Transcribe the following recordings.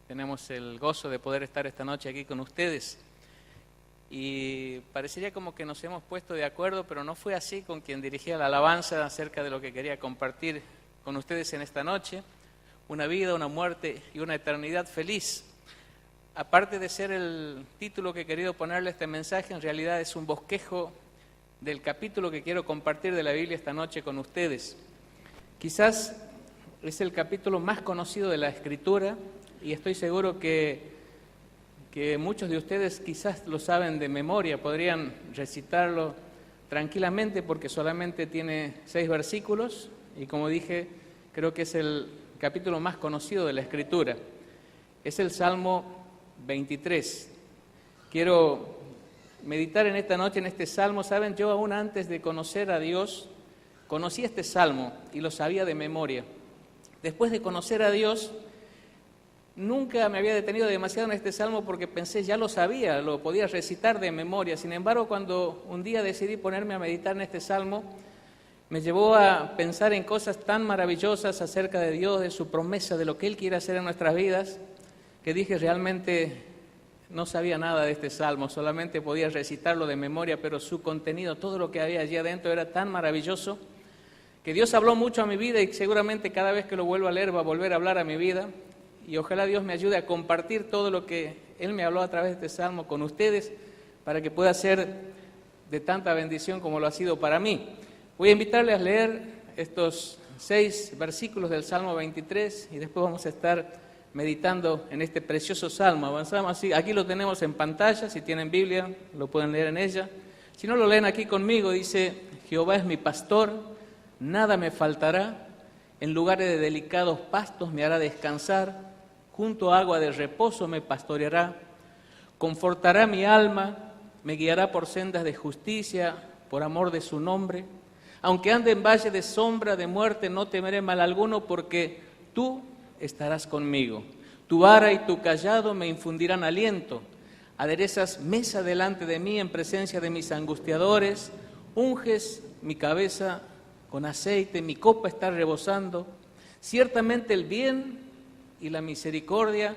Tenemos el gozo de poder estar esta noche aquí con ustedes. Y parecería como que nos hemos puesto de acuerdo, pero no fue así con quien dirigía la alabanza acerca de lo que quería compartir con ustedes en esta noche. Una vida, una muerte y una eternidad feliz. Aparte de ser el título que he querido ponerle a este mensaje, en realidad es un bosquejo del capítulo que quiero compartir de la Biblia esta noche con ustedes. Quizás es el capítulo más conocido de la Escritura y estoy seguro que muchos de ustedes quizás lo saben de memoria, podrían recitarlo tranquilamente porque solamente tiene 6 versículos y como dije, creo que es el capítulo más conocido de la Escritura. Es el Salmo 23. Quiero meditar en esta noche en este Salmo. Saben, yo aún antes de conocer a Dios, conocí este Salmo y lo sabía de memoria. Después de conocer a Dios, nunca me había detenido demasiado en este Salmo porque pensé, ya lo sabía, lo podía recitar de memoria. Sin embargo, cuando un día decidí ponerme a meditar en este Salmo, me llevó a pensar en cosas tan maravillosas acerca de Dios, de su promesa, de lo que Él quiere hacer en nuestras vidas, que dije, realmente no sabía nada de este Salmo, solamente podía recitarlo de memoria, pero su contenido, todo lo que había allí adentro era tan maravilloso, que Dios habló mucho a mi vida y seguramente cada vez que lo vuelvo a leer va a volver a hablar a mi vida. Y ojalá Dios me ayude a compartir todo lo que Él me habló a través de este Salmo con ustedes para que pueda ser de tanta bendición como lo ha sido para mí. Voy a invitarles a leer estos 6 versículos del Salmo 23 y después vamos a estar meditando en este precioso Salmo. Avanzamos así, aquí lo tenemos en pantalla, si tienen Biblia lo pueden leer en ella. Si no lo leen aquí conmigo, dice, Jehová es mi pastor, nada me faltará, en lugares de delicados pastos me hará descansar, junto a agua de reposo me pastoreará, confortará mi alma, me guiará por sendas de justicia, por amor de su nombre. Aunque ande en valle de sombra de muerte, no temeré mal alguno, porque tú estarás conmigo. Tu vara y tu cayado me infundirán aliento. Aderezas mesa delante de mí en presencia de mis angustiadores. Unges mi cabeza con aceite, mi copa está rebosando. Ciertamente el bien y la misericordia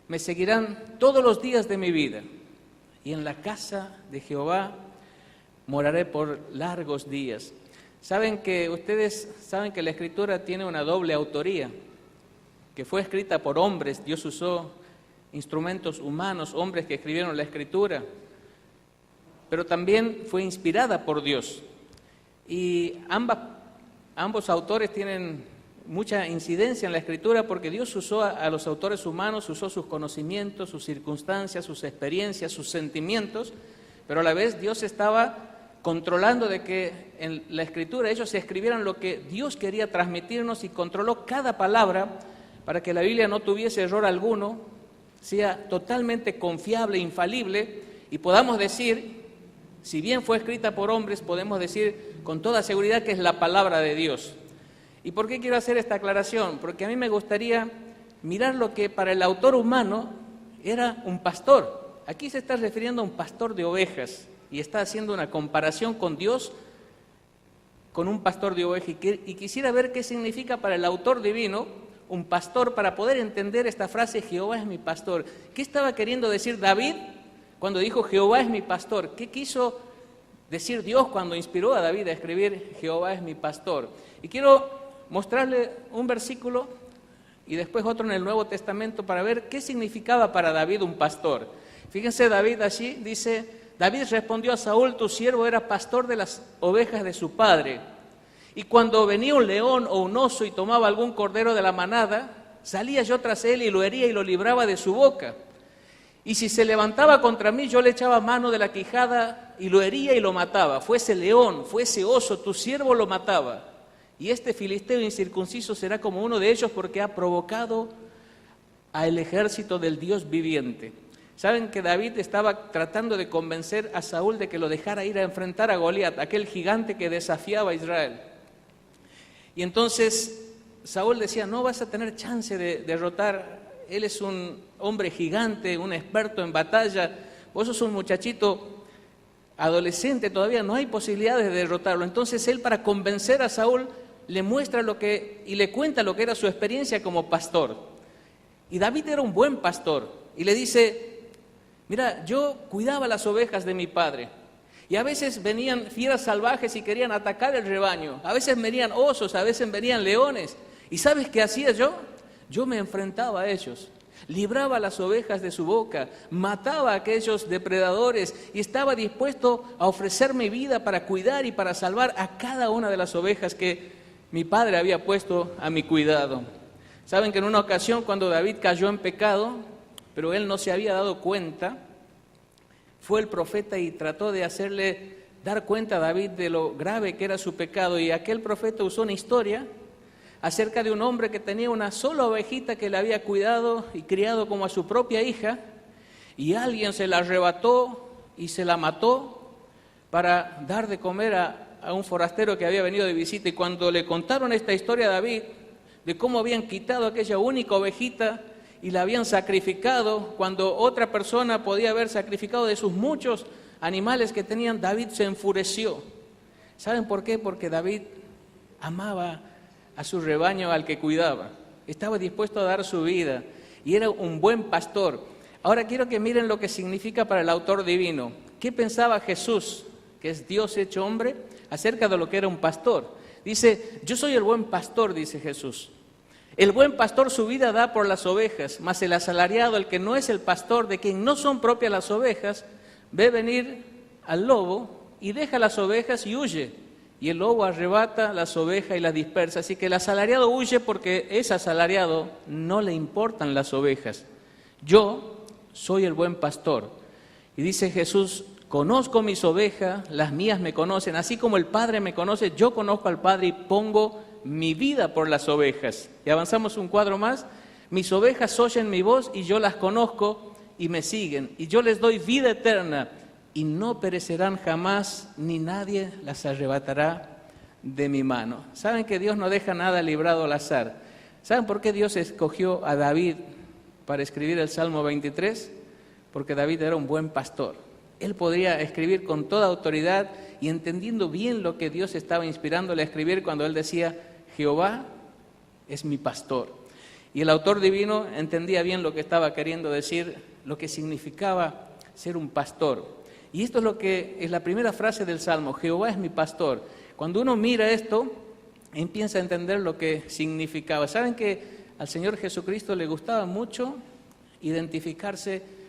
me seguirán todos los días de mi vida, y en la casa de Jehová moraré por largos días. Ustedes saben que la Escritura tiene una doble autoría, que fue escrita por hombres. Dios usó instrumentos humanos, hombres que escribieron la Escritura, pero también fue inspirada por Dios. Y ambos autores tienen mucha incidencia en la Escritura porque Dios usó a los autores humanos, usó sus conocimientos, sus circunstancias, sus experiencias, sus sentimientos, pero a la vez Dios estaba controlando de que en la Escritura ellos escribieran lo que Dios quería transmitirnos y controló cada palabra para que la Biblia no tuviese error alguno, sea totalmente confiable, infalible, y podamos decir, si bien fue escrita por hombres, podemos decir con toda seguridad que es la palabra de Dios. ¿Y por qué quiero hacer esta aclaración? Porque a mí me gustaría mirar lo que para el autor humano era un pastor. Aquí se está refiriendo a un pastor de ovejas y está haciendo una comparación con Dios con un pastor de ovejas. Y quisiera ver qué significa para el autor divino un pastor, para poder entender esta frase, Jehová es mi pastor. ¿Qué estaba queriendo decir David cuando dijo Jehová es mi pastor? ¿Qué quiso decir Dios cuando inspiró a David a escribir Jehová es mi pastor? Y quiero mostrarle un versículo y después otro en el Nuevo Testamento para ver qué significaba para David un pastor. Fíjense, David allí dice, David respondió a Saúl, tu siervo era pastor de las ovejas de su padre. Y cuando venía un león o un oso y tomaba algún cordero de la manada, salía yo tras él y lo hería y lo libraba de su boca. Y si se levantaba contra mí, yo le echaba mano de la quijada y lo hería y lo mataba. Fuese león, fuese oso, tu siervo lo mataba. Y este filisteo incircunciso será como uno de ellos porque ha provocado al ejército del Dios viviente. Saben que David estaba tratando de convencer a Saúl de que lo dejara ir a enfrentar a Goliat, aquel gigante que desafiaba a Israel. Y entonces Saúl decía, no vas a tener chance de derrotar, él es un hombre gigante, un experto en batalla, vos sos un muchachito adolescente, todavía no hay posibilidades de derrotarlo. Entonces él, para convencer a Saúl, le muestra y le cuenta lo que era su experiencia como pastor. Y David era un buen pastor. Y le dice, mira, yo cuidaba las ovejas de mi padre. Y a veces venían fieras salvajes y querían atacar el rebaño. A veces venían osos, a veces venían leones. ¿Y sabes qué hacía yo? Yo me enfrentaba a ellos. Libraba las ovejas de su boca, mataba a aquellos depredadores y estaba dispuesto a ofrecer mi vida para cuidar y para salvar a cada una de las ovejas que mi padre había puesto a mi cuidado. Saben que en una ocasión cuando David cayó en pecado, pero él no se había dado cuenta, fue el profeta y trató de hacerle dar cuenta a David de lo grave que era su pecado, y aquel profeta usó una historia acerca de un hombre que tenía una sola ovejita que le había cuidado y criado como a su propia hija, y alguien se la arrebató y se la mató para dar de comer a un forastero que había venido de visita. Y cuando le contaron esta historia a David, de cómo habían quitado aquella única ovejita y la habían sacrificado, cuando otra persona podía haber sacrificado de sus muchos animales que tenían, David se enfureció. ¿Saben por qué? Porque David amaba a su rebaño al que cuidaba, estaba dispuesto a dar su vida y era un buen pastor. Ahora quiero que miren lo que significa para el autor divino. ¿Qué pensaba Jesús, que es Dios hecho hombre, acerca de lo que era un pastor? Dice, yo soy el buen pastor, dice Jesús. El buen pastor su vida da por las ovejas, mas el asalariado, el que no es el pastor, de quien no son propias las ovejas, ve venir al lobo y deja las ovejas y huye. Y el lobo arrebata las ovejas y las dispersa. Así que el asalariado huye porque es asalariado, no le importan las ovejas. Yo soy el buen pastor. Y dice Jesús, conozco mis ovejas, las mías me conocen. Así como el Padre me conoce, yo conozco al Padre y pongo mi vida por las ovejas. Y avanzamos un cuadro más. Mis ovejas oyen mi voz y yo las conozco y me siguen. Y yo les doy vida eterna. Y no perecerán jamás, ni nadie las arrebatará de mi mano. ¿Saben que Dios no deja nada librado al azar? ¿Saben por qué Dios escogió a David para escribir el Salmo 23? Porque David era un buen pastor. Él podría escribir con toda autoridad y entendiendo bien lo que Dios estaba inspirándole a escribir cuando él decía, Jehová es mi pastor. Y el autor divino entendía bien lo que estaba queriendo decir, lo que significaba ser un pastor. Y esto es lo que es la primera frase del Salmo, Jehová es mi pastor. Cuando uno mira esto, empieza a entender lo que significaba. ¿Saben que al Señor Jesucristo le gustaba mucho identificarse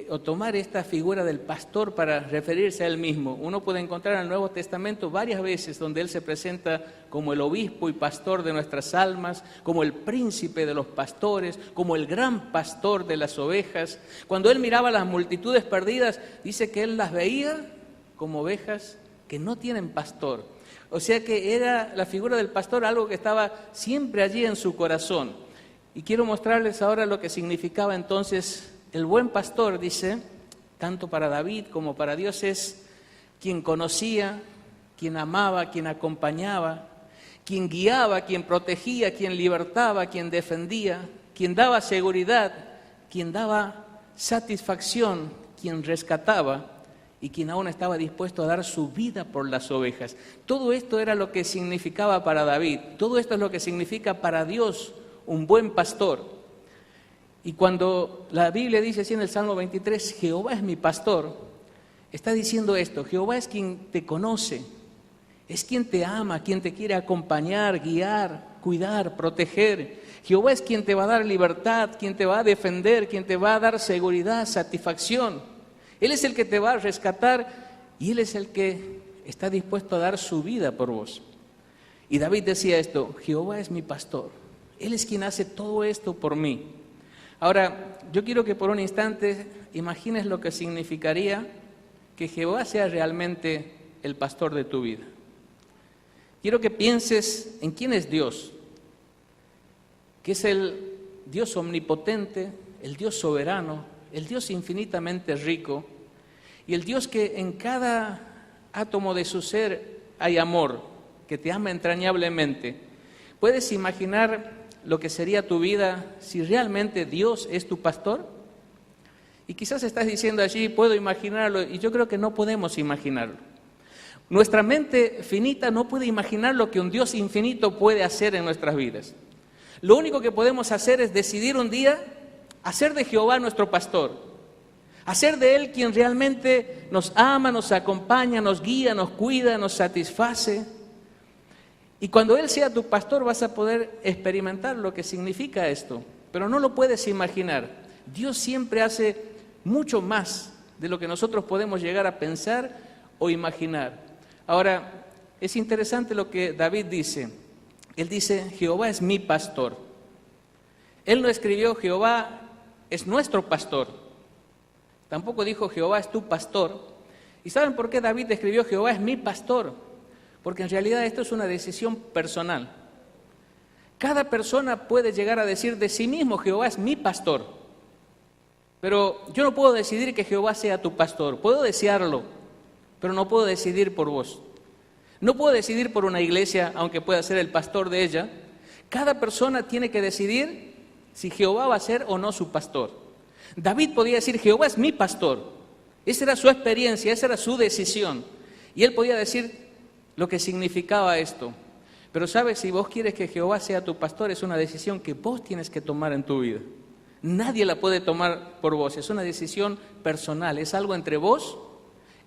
o tomar esta figura del pastor para referirse a él mismo? Uno puede encontrar en el Nuevo Testamento varias veces donde él se presenta como el obispo y pastor de nuestras almas, como el príncipe de los pastores, como el gran pastor de las ovejas. Cuando él miraba las multitudes perdidas, dice que él las veía como ovejas que no tienen pastor. O sea que era la figura del pastor algo que estaba siempre allí en su corazón. Y quiero mostrarles ahora lo que significaba entonces el buen pastor. Dice, tanto para David como para Dios, es quien conocía, quien amaba, quien acompañaba, quien guiaba, quien protegía, quien libertaba, quien defendía, quien daba seguridad, quien daba satisfacción, quien rescataba y quien aún estaba dispuesto a dar su vida por las ovejas. Todo esto era lo que significaba para David. Todo esto es lo que significa para Dios un buen pastor. Y cuando la Biblia dice así en el Salmo 23, Jehová es mi pastor, está diciendo esto, Jehová es quien te conoce, es quien te ama, quien te quiere acompañar, guiar, cuidar, proteger. Jehová es quien te va a dar libertad, quien te va a defender, quien te va a dar seguridad, satisfacción. Él es el que te va a rescatar y Él es el que está dispuesto a dar su vida por vos. Y David decía esto, Jehová es mi pastor, Él es quien hace todo esto por mí. Ahora, yo quiero que por un instante imagines lo que significaría que Jehová sea realmente el pastor de tu vida. Quiero que pienses en quién es Dios, que es el Dios omnipotente, el Dios soberano, el Dios infinitamente rico y el Dios que en cada átomo de su ser hay amor, que te ama entrañablemente. ¿Puedes imaginar lo que sería tu vida si realmente Dios es tu pastor? Y quizás estás diciendo allí, puedo imaginarlo, y yo creo que no podemos imaginarlo. Nuestra mente finita no puede imaginar lo que un Dios infinito puede hacer en nuestras vidas. Lo único que podemos hacer es decidir un día Hacer de Jehová nuestro pastor. Hacer de Él quien realmente nos ama, nos acompaña, nos guía, nos cuida, nos satisface. Y cuando Él sea tu pastor vas a poder experimentar lo que significa esto. Pero no lo puedes imaginar. Dios siempre hace mucho más de lo que nosotros podemos llegar a pensar o imaginar. Ahora, es interesante lo que David dice. Él dice, Jehová es mi pastor. Él no escribió, Jehová es nuestro pastor. Tampoco dijo, Jehová es tu pastor. ¿Y saben por qué David escribió, Jehová es mi pastor? Porque en realidad esto es una decisión personal. Cada persona puede llegar a decir de sí mismo, Jehová es mi pastor. Pero yo no puedo decidir que Jehová sea tu pastor. Puedo desearlo, pero no puedo decidir por vos. No puedo decidir por una iglesia, aunque pueda ser el pastor de ella. Cada persona tiene que decidir si Jehová va a ser o no su pastor. David podía decir, Jehová es mi pastor. Esa era su experiencia, esa era su decisión. Y él podía decir lo que significaba esto. Pero sabes, si vos quieres que Jehová sea tu pastor, es una decisión que vos tienes que tomar en tu vida. Nadie la puede tomar por vos, es una decisión personal, es algo entre vos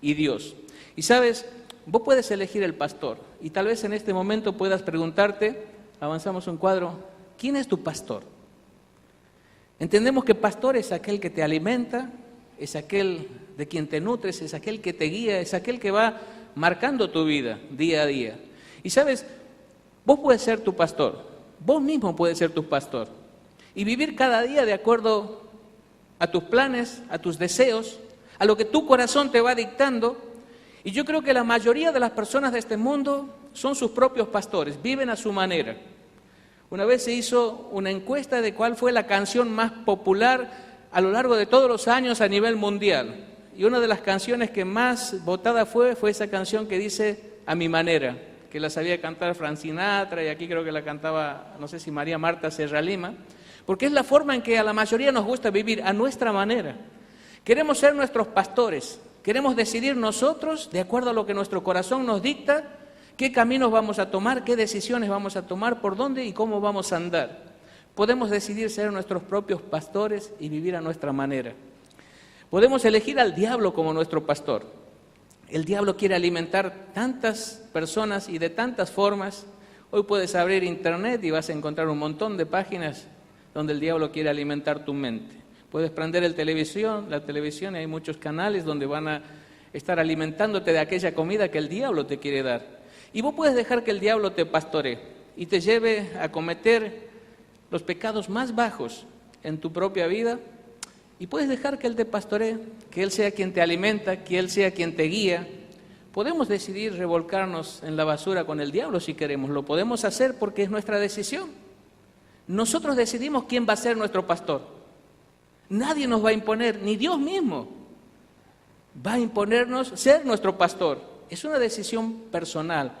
y Dios. Y sabes, vos puedes elegir el pastor y tal vez en este momento puedas preguntarte, avanzamos un cuadro, ¿quién es tu pastor? Entendemos que pastor es aquel que te alimenta, es aquel de quien te nutres, es aquel que te guía, es aquel que va marcando tu vida día a día. Y sabes, vos puedes ser tu pastor, vos mismo puedes ser tu pastor y vivir cada día de acuerdo a tus planes, a tus deseos, a lo que tu corazón te va dictando. Y yo creo que la mayoría de las personas de este mundo son sus propios pastores, viven a su manera. Una vez se hizo una encuesta de cuál fue la canción más popular a lo largo de todos los años a nivel mundial. Y una de las canciones que más votada fue esa canción que dice A mi manera, que la sabía cantar Frank Sinatra y aquí creo que la cantaba, no sé si María Marta Serra Lima, porque es la forma en que a la mayoría nos gusta vivir, a nuestra manera. Queremos ser nuestros pastores, queremos decidir nosotros, de acuerdo a lo que nuestro corazón nos dicta, qué caminos vamos a tomar, qué decisiones vamos a tomar, por dónde y cómo vamos a andar. Podemos decidir ser nuestros propios pastores y vivir a nuestra manera. Podemos elegir al diablo como nuestro pastor. El diablo quiere alimentar tantas personas y de tantas formas. Hoy puedes abrir internet y vas a encontrar un montón de páginas donde el diablo quiere alimentar tu mente. Puedes prender la televisión y hay muchos canales donde van a estar alimentándote de aquella comida que el diablo te quiere dar. Y vos puedes dejar que el diablo te pastoree y te lleve a cometer los pecados más bajos en tu propia vida y puedes dejar que Él te pastoree, que Él sea quien te alimenta, que Él sea quien te guía. Podemos decidir revolcarnos en la basura con el diablo si queremos, lo podemos hacer porque es nuestra decisión. Nosotros decidimos quién va a ser nuestro pastor. Nadie nos va a imponer, ni Dios mismo va a imponernos ser nuestro pastor. Es una decisión personal.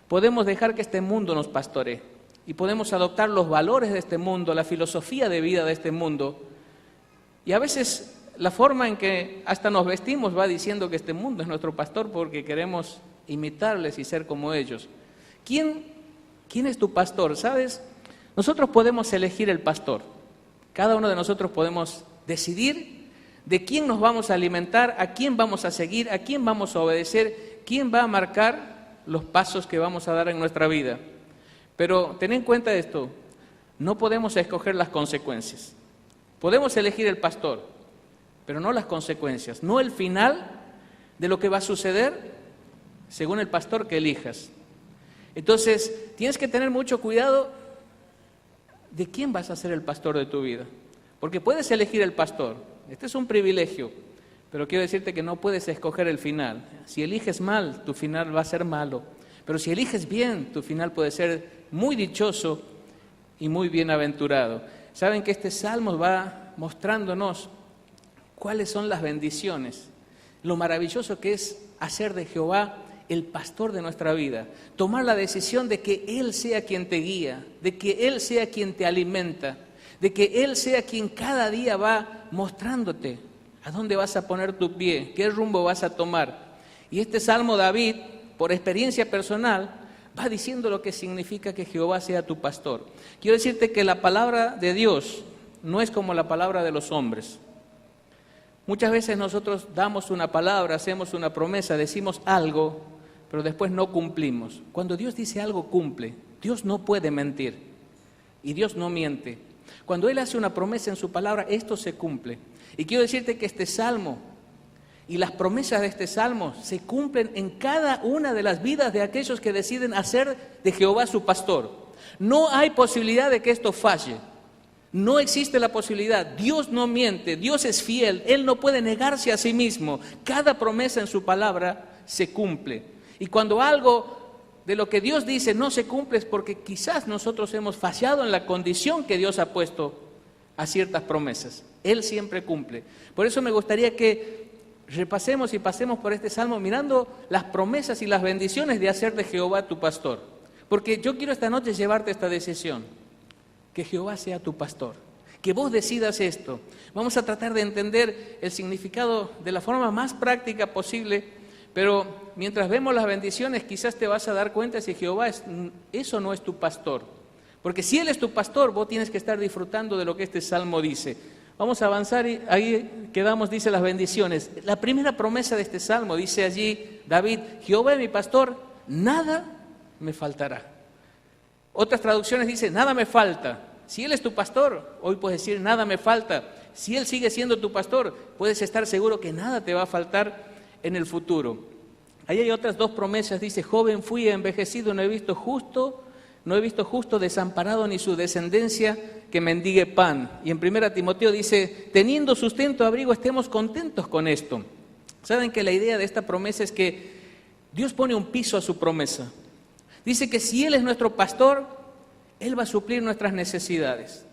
Podemos dejar que este mundo nos pastoree y podemos adoptar los valores de este mundo, la filosofía de vida de este mundo. Y a veces la forma en que hasta nos vestimos va diciendo que este mundo es nuestro pastor porque queremos imitarles y ser como ellos. ¿Quién es tu pastor? ¿Sabes? Nosotros podemos elegir el pastor. Cada uno de nosotros podemos decidir de quién nos vamos a alimentar, a quién vamos a seguir, a quién vamos a obedecer, quién va a marcar los pasos que vamos a dar en nuestra vida. Pero ten en cuenta esto, no podemos escoger las consecuencias. Podemos elegir el pastor, pero no las consecuencias, no el final de lo que va a suceder según el pastor que elijas. Entonces, tienes que tener mucho cuidado de quién vas a ser el pastor de tu vida. Porque puedes elegir el pastor, este es un privilegio, pero quiero decirte que no puedes escoger el final. Si eliges mal, tu final va a ser malo. Pero si eliges bien, tu final puede ser muy dichoso y muy bienaventurado. Saben que este salmo va mostrándonos cuáles son las bendiciones, lo maravilloso que es hacer de Jehová el pastor de nuestra vida, tomar la decisión de que Él sea quien te guía, de que Él sea quien te alimenta, de que Él sea quien cada día va mostrándote a dónde vas a poner tu pie, qué rumbo vas a tomar. Y este salmo David, por experiencia personal, va diciendo lo que significa que Jehová sea tu pastor. Quiero decirte que la palabra de Dios no es como la palabra de los hombres. Muchas veces nosotros damos una palabra, hacemos una promesa, decimos algo, pero después no cumplimos. Cuando Dios dice algo, cumple. Dios no puede mentir y Dios no miente. Cuando Él hace una promesa en su palabra, esto se cumple. Y quiero decirte que este salmo y las promesas de este salmo se cumplen en cada una de las vidas de aquellos que deciden hacer de Jehová su pastor. No hay posibilidad de que esto falle. No existe la posibilidad. Dios no miente, Dios es fiel, Él no puede negarse a sí mismo. Cada promesa en su palabra se cumple. Y cuando algo de lo que Dios dice no se cumple es porque quizás nosotros hemos fallado en la condición que Dios ha puesto a ciertas promesas. Él siempre cumple. Por eso me gustaría que repasemos y pasemos por este salmo mirando las promesas y las bendiciones de hacer de Jehová tu pastor. Porque yo quiero esta noche llevarte esta decisión. Que Jehová sea tu pastor, que vos decidas esto. Vamos a tratar de entender el significado de la forma más práctica posible, pero mientras vemos las bendiciones quizás te vas a dar cuenta si Jehová eso no es tu pastor. Porque si Él es tu pastor, vos tienes que estar disfrutando de lo que este salmo dice. Vamos a avanzar y ahí quedamos, dice las bendiciones. La primera promesa de este salmo dice allí David, Jehová es mi pastor, nada me faltará. Otras traducciones dicen, nada me falta. Si Él es tu pastor, hoy puedes decir, nada me falta. Si Él sigue siendo tu pastor, puedes estar seguro que nada te va a faltar en el futuro. Ahí hay otras dos promesas, dice, joven fui, envejecido, no he visto justo desamparado ni su descendencia que mendigue pan. Y en 1 Timoteo dice, teniendo sustento, abrigo, estemos contentos con esto. ¿Saben que la idea de esta promesa es que Dios pone un piso a su promesa? Dice que si Él es nuestro pastor, Él va a suplir nuestras necesidades.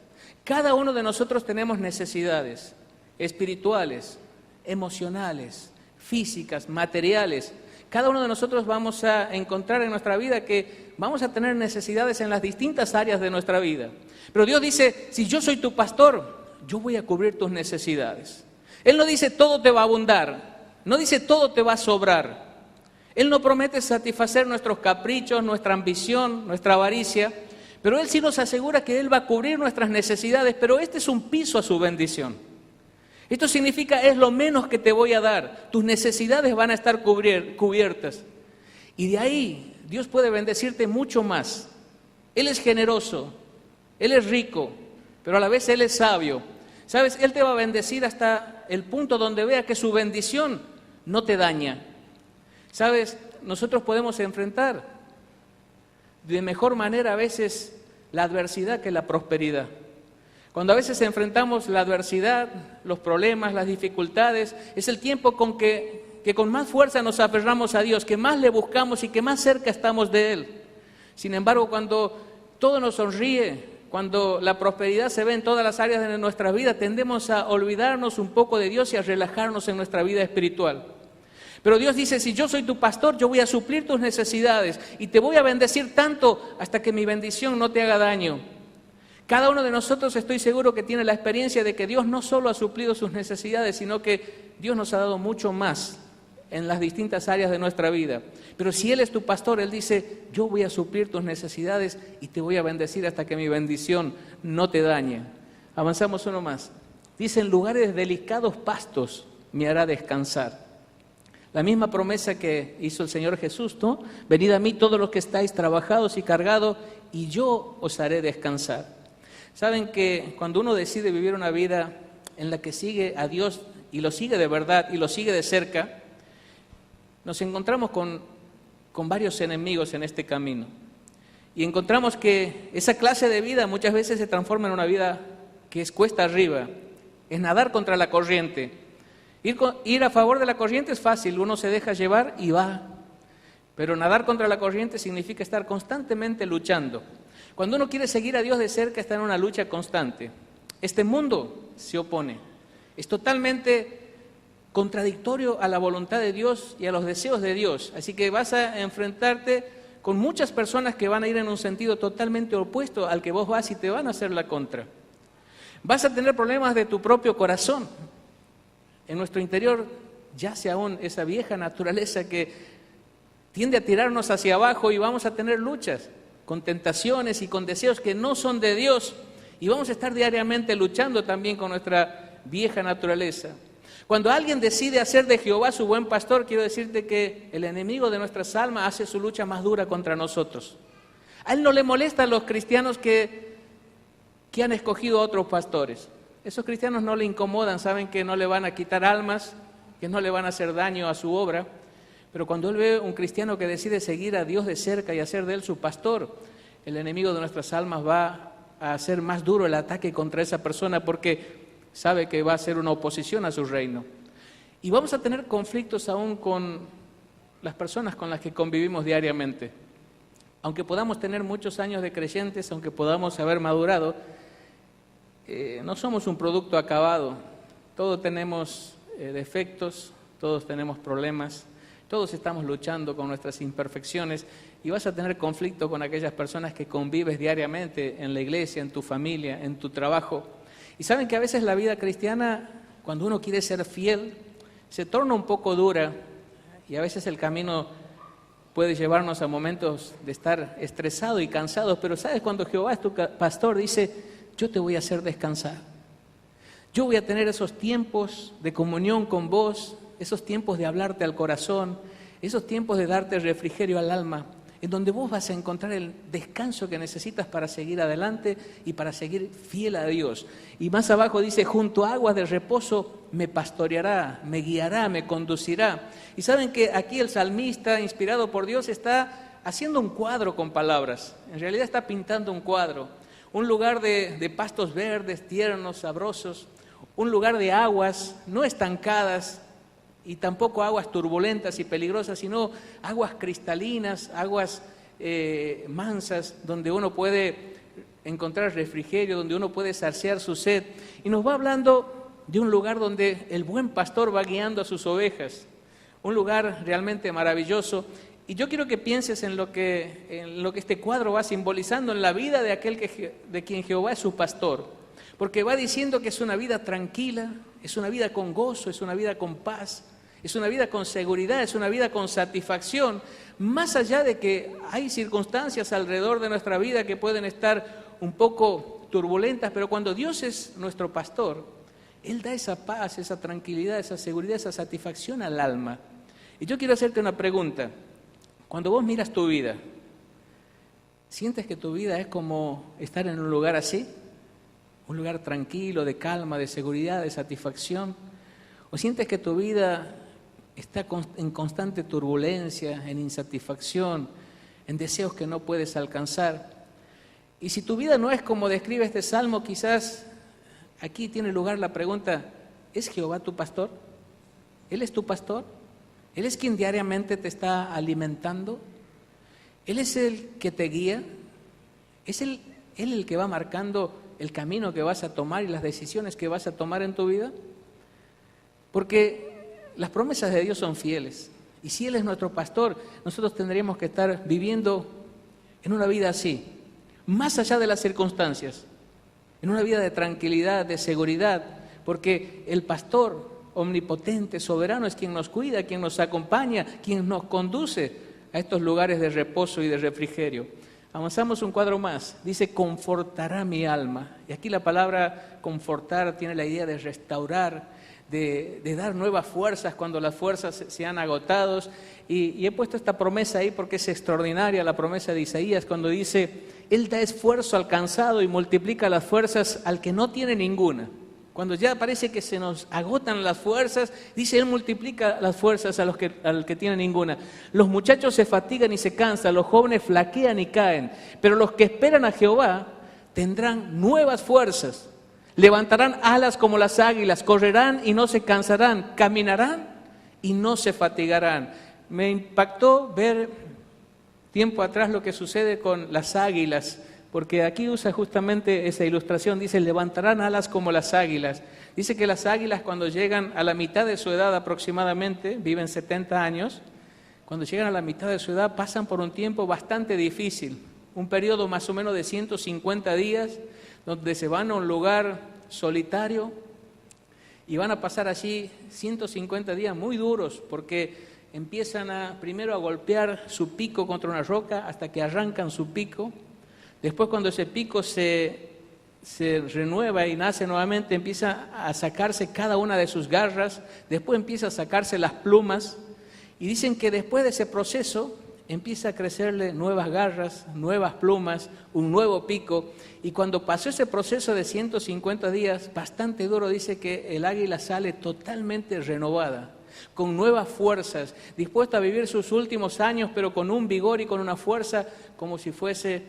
Cada uno de nosotros tenemos necesidades espirituales, emocionales, físicas, materiales. Cada uno de nosotros vamos a encontrar en nuestra vida que vamos a tener necesidades en las distintas áreas de nuestra vida. Pero Dios dice, si yo soy tu pastor, yo voy a cubrir tus necesidades. Él no dice todo te va a abundar, no dice todo te va a sobrar. Él no promete satisfacer nuestros caprichos, nuestra ambición, nuestra avaricia, pero Él sí nos asegura que Él va a cubrir nuestras necesidades, pero este es un piso a su bendición. Esto significa, es lo menos que te voy a dar, tus necesidades van a estar cubiertas. Y de ahí, Dios puede bendecirte mucho más. Él es generoso, Él es rico, pero a la vez Él es sabio. ¿Sabes? Él te va a bendecir hasta el punto donde vea que su bendición no te daña. ¿Sabes? Nosotros podemos enfrentar de mejor manera a veces la adversidad que la prosperidad. Cuando a veces enfrentamos la adversidad, los problemas, las dificultades, es el tiempo que con más fuerza nos aferramos a Dios, que más le buscamos y que más cerca estamos de Él. Sin embargo, cuando todo nos sonríe, cuando la prosperidad se ve en todas las áreas de nuestra vida, tendemos a olvidarnos un poco de Dios y a relajarnos en nuestra vida espiritual. Pero Dios dice, si yo soy tu pastor, yo voy a suplir tus necesidades y te voy a bendecir tanto hasta que mi bendición no te haga daño. Cada uno de nosotros estoy seguro que tiene la experiencia de que Dios no solo ha suplido sus necesidades, sino que Dios nos ha dado mucho más en las distintas áreas de nuestra vida. Pero si Él es tu pastor, Él dice, yo voy a suplir tus necesidades y te voy a bendecir hasta que mi bendición no te dañe. Avanzamos uno más. Dice, en lugares delicados pastos me hará descansar. La misma promesa que hizo el Señor Jesús, ¿no? Venid a mí todos los que estáis trabajados y cargados, y yo os haré descansar. Saben que cuando uno decide vivir una vida en la que sigue a Dios y lo sigue de verdad y lo sigue de cerca, nos encontramos con varios enemigos en este camino. Y encontramos que esa clase de vida muchas veces se transforma en una vida que es cuesta arriba, es nadar contra la corriente. Ir a favor de la corriente es fácil, uno se deja llevar y va. Pero nadar contra la corriente significa estar constantemente luchando. Cuando uno quiere seguir a Dios de cerca, está en una lucha constante. Este mundo se opone. Es totalmente contradictorio a la voluntad de Dios y a los deseos de Dios. Así que vas a enfrentarte con muchas personas que van a ir en un sentido totalmente opuesto al que vos vas y te van a hacer la contra. Vas a tener problemas de tu propio corazón. En nuestro interior yace aún esa vieja naturaleza que tiende a tirarnos hacia abajo y vamos a tener luchas con tentaciones y con deseos que no son de Dios Y vamos a estar diariamente luchando también con nuestra vieja naturaleza. Cuando alguien decide hacer de Jehová su buen pastor, quiero decirte que el enemigo de nuestras almas hace su lucha más dura contra nosotros. A él no le molesta a los cristianos que han escogido a otros pastores. Esos cristianos no le incomodan, saben que no le van a quitar almas, que no le van a hacer daño a su obra. Pero cuando él ve un cristiano que decide seguir a Dios de cerca y hacer de él su pastor, el enemigo de nuestras almas va a hacer más duro el ataque contra esa persona porque sabe que va a ser una oposición a su reino. Y vamos a tener conflictos aún con las personas con las que convivimos diariamente. Aunque podamos tener muchos años de creyentes, aunque podamos haber madurado, no somos un producto acabado. Todos tenemos defectos, todos tenemos problemas, todos estamos luchando con nuestras imperfecciones y vas a tener conflicto con aquellas personas que convives diariamente en la iglesia, en tu familia, en tu trabajo. Y saben que a veces la vida cristiana, cuando uno quiere ser fiel, se torna un poco dura y a veces el camino puede llevarnos a momentos de estar estresados y cansados, pero ¿sabes? Cuando Jehová es tu pastor, dice, yo te voy a hacer descansar. Yo voy a tener esos tiempos de comunión con vos, esos tiempos de hablarte al corazón, esos tiempos de darte refrigerio al alma, en donde vos vas a encontrar el descanso que necesitas para seguir adelante y para seguir fiel a Dios. Y más abajo dice, junto a aguas de reposo me pastoreará, me guiará, me conducirá. Y saben que aquí el salmista, inspirado por Dios, está haciendo un cuadro con palabras. En realidad está pintando un cuadro. Un lugar de pastos verdes, tiernos, sabrosos. Un lugar de aguas no estancadas, y tampoco aguas turbulentas y peligrosas, sino aguas cristalinas, aguas mansas, donde uno puede encontrar refrigerio, donde uno puede saciar su sed. Y nos va hablando de un lugar donde el buen pastor va guiando a sus ovejas, un lugar realmente maravilloso. Y yo quiero que pienses en lo que este cuadro va simbolizando en la vida de aquel de quien Jehová es su pastor, porque va diciendo que es una vida tranquila, es una vida con gozo, es una vida con paz, es una vida con seguridad, es una vida con satisfacción, más allá de que hay circunstancias alrededor de nuestra vida que pueden estar un poco turbulentas, pero cuando Dios es nuestro pastor, Él da esa paz, esa tranquilidad, esa seguridad, esa satisfacción al alma. Y yo quiero hacerte una pregunta. Cuando vos miras tu vida, ¿sientes que tu vida es como estar en un lugar así? Un lugar tranquilo, de calma, de seguridad, de satisfacción. ¿O sientes que tu vida está en constante turbulencia, en insatisfacción, en deseos que no puedes alcanzar? Y si tu vida no es como describe este salmo, quizás aquí tiene lugar la pregunta, ¿es Jehová tu pastor? ¿Él es tu pastor? ¿Él es quien diariamente te está alimentando? ¿Él es el que te guía? ¿Es Él el que va marcando el camino que vas a tomar y las decisiones que vas a tomar en tu vida? Porque las promesas de Dios son fieles. Y si Él es nuestro pastor, nosotros tendríamos que estar viviendo en una vida así, más allá de las circunstancias, en una vida de tranquilidad, de seguridad, porque el pastor omnipotente, soberano, es quien nos cuida, quien nos acompaña, quien nos conduce a estos lugares de reposo y de refrigerio. Avanzamos un cuadro más, dice, confortará mi alma. Y aquí la palabra confortar tiene la idea de restaurar, de dar nuevas fuerzas cuando las fuerzas se han agotado. Y he puesto esta promesa ahí porque es extraordinaria, la promesa de Isaías, cuando dice, Él da esfuerzo al cansado y multiplica las fuerzas al que no tiene ninguna. Cuando ya parece que se nos agotan las fuerzas, dice, Él multiplica las fuerzas al que tiene ninguna. Los muchachos se fatigan y se cansan, los jóvenes flaquean y caen, pero los que esperan a Jehová tendrán nuevas fuerzas. Levantarán alas como las águilas, correrán y no se cansarán, caminarán y no se fatigarán. Me impactó ver tiempo atrás lo que sucede con las águilas, porque aquí usa justamente esa ilustración, dice, levantarán alas como las águilas. Dice que las águilas cuando llegan a la mitad de su edad aproximadamente, viven 70 años, cuando llegan a la mitad de su edad pasan por un tiempo bastante difícil, un periodo más o menos de 150 días, donde se van a un lugar solitario y van a pasar allí 150 días muy duros, porque empiezan primero a golpear su pico contra una roca hasta que arrancan su pico. Después, cuando ese pico se se renueva y nace nuevamente, empieza a sacarse cada una de sus garras, después empieza a sacarse las plumas, y dicen que después de ese proceso empieza a crecerle nuevas garras, nuevas plumas, un nuevo pico, y cuando pasó ese proceso de 150 días, bastante duro, dice que el águila sale totalmente renovada, con nuevas fuerzas, dispuesta a vivir sus últimos años, pero con un vigor y con una fuerza como si fuese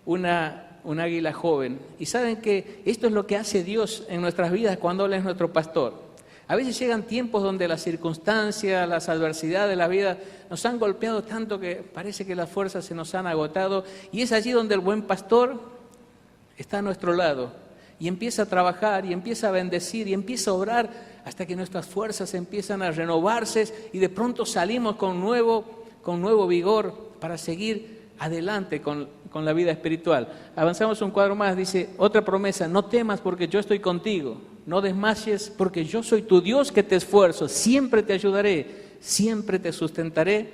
un águila joven. Y saben que esto es lo que hace Dios en nuestras vidas cuando Él es nuestro pastor. A veces llegan tiempos donde las circunstancias, las adversidades de la vida nos han golpeado tanto que parece que las fuerzas se nos han agotado, y es allí donde el buen pastor está a nuestro lado y empieza a trabajar y empieza a bendecir y empieza a obrar hasta que nuestras fuerzas empiezan a renovarse y de pronto salimos con nuevo vigor para seguir adelante con la vida espiritual. Avanzamos un cuadro más, dice otra promesa: no temas porque yo estoy contigo, no desmayes porque yo soy tu Dios que te esfuerzo, siempre te ayudaré, siempre te sustentaré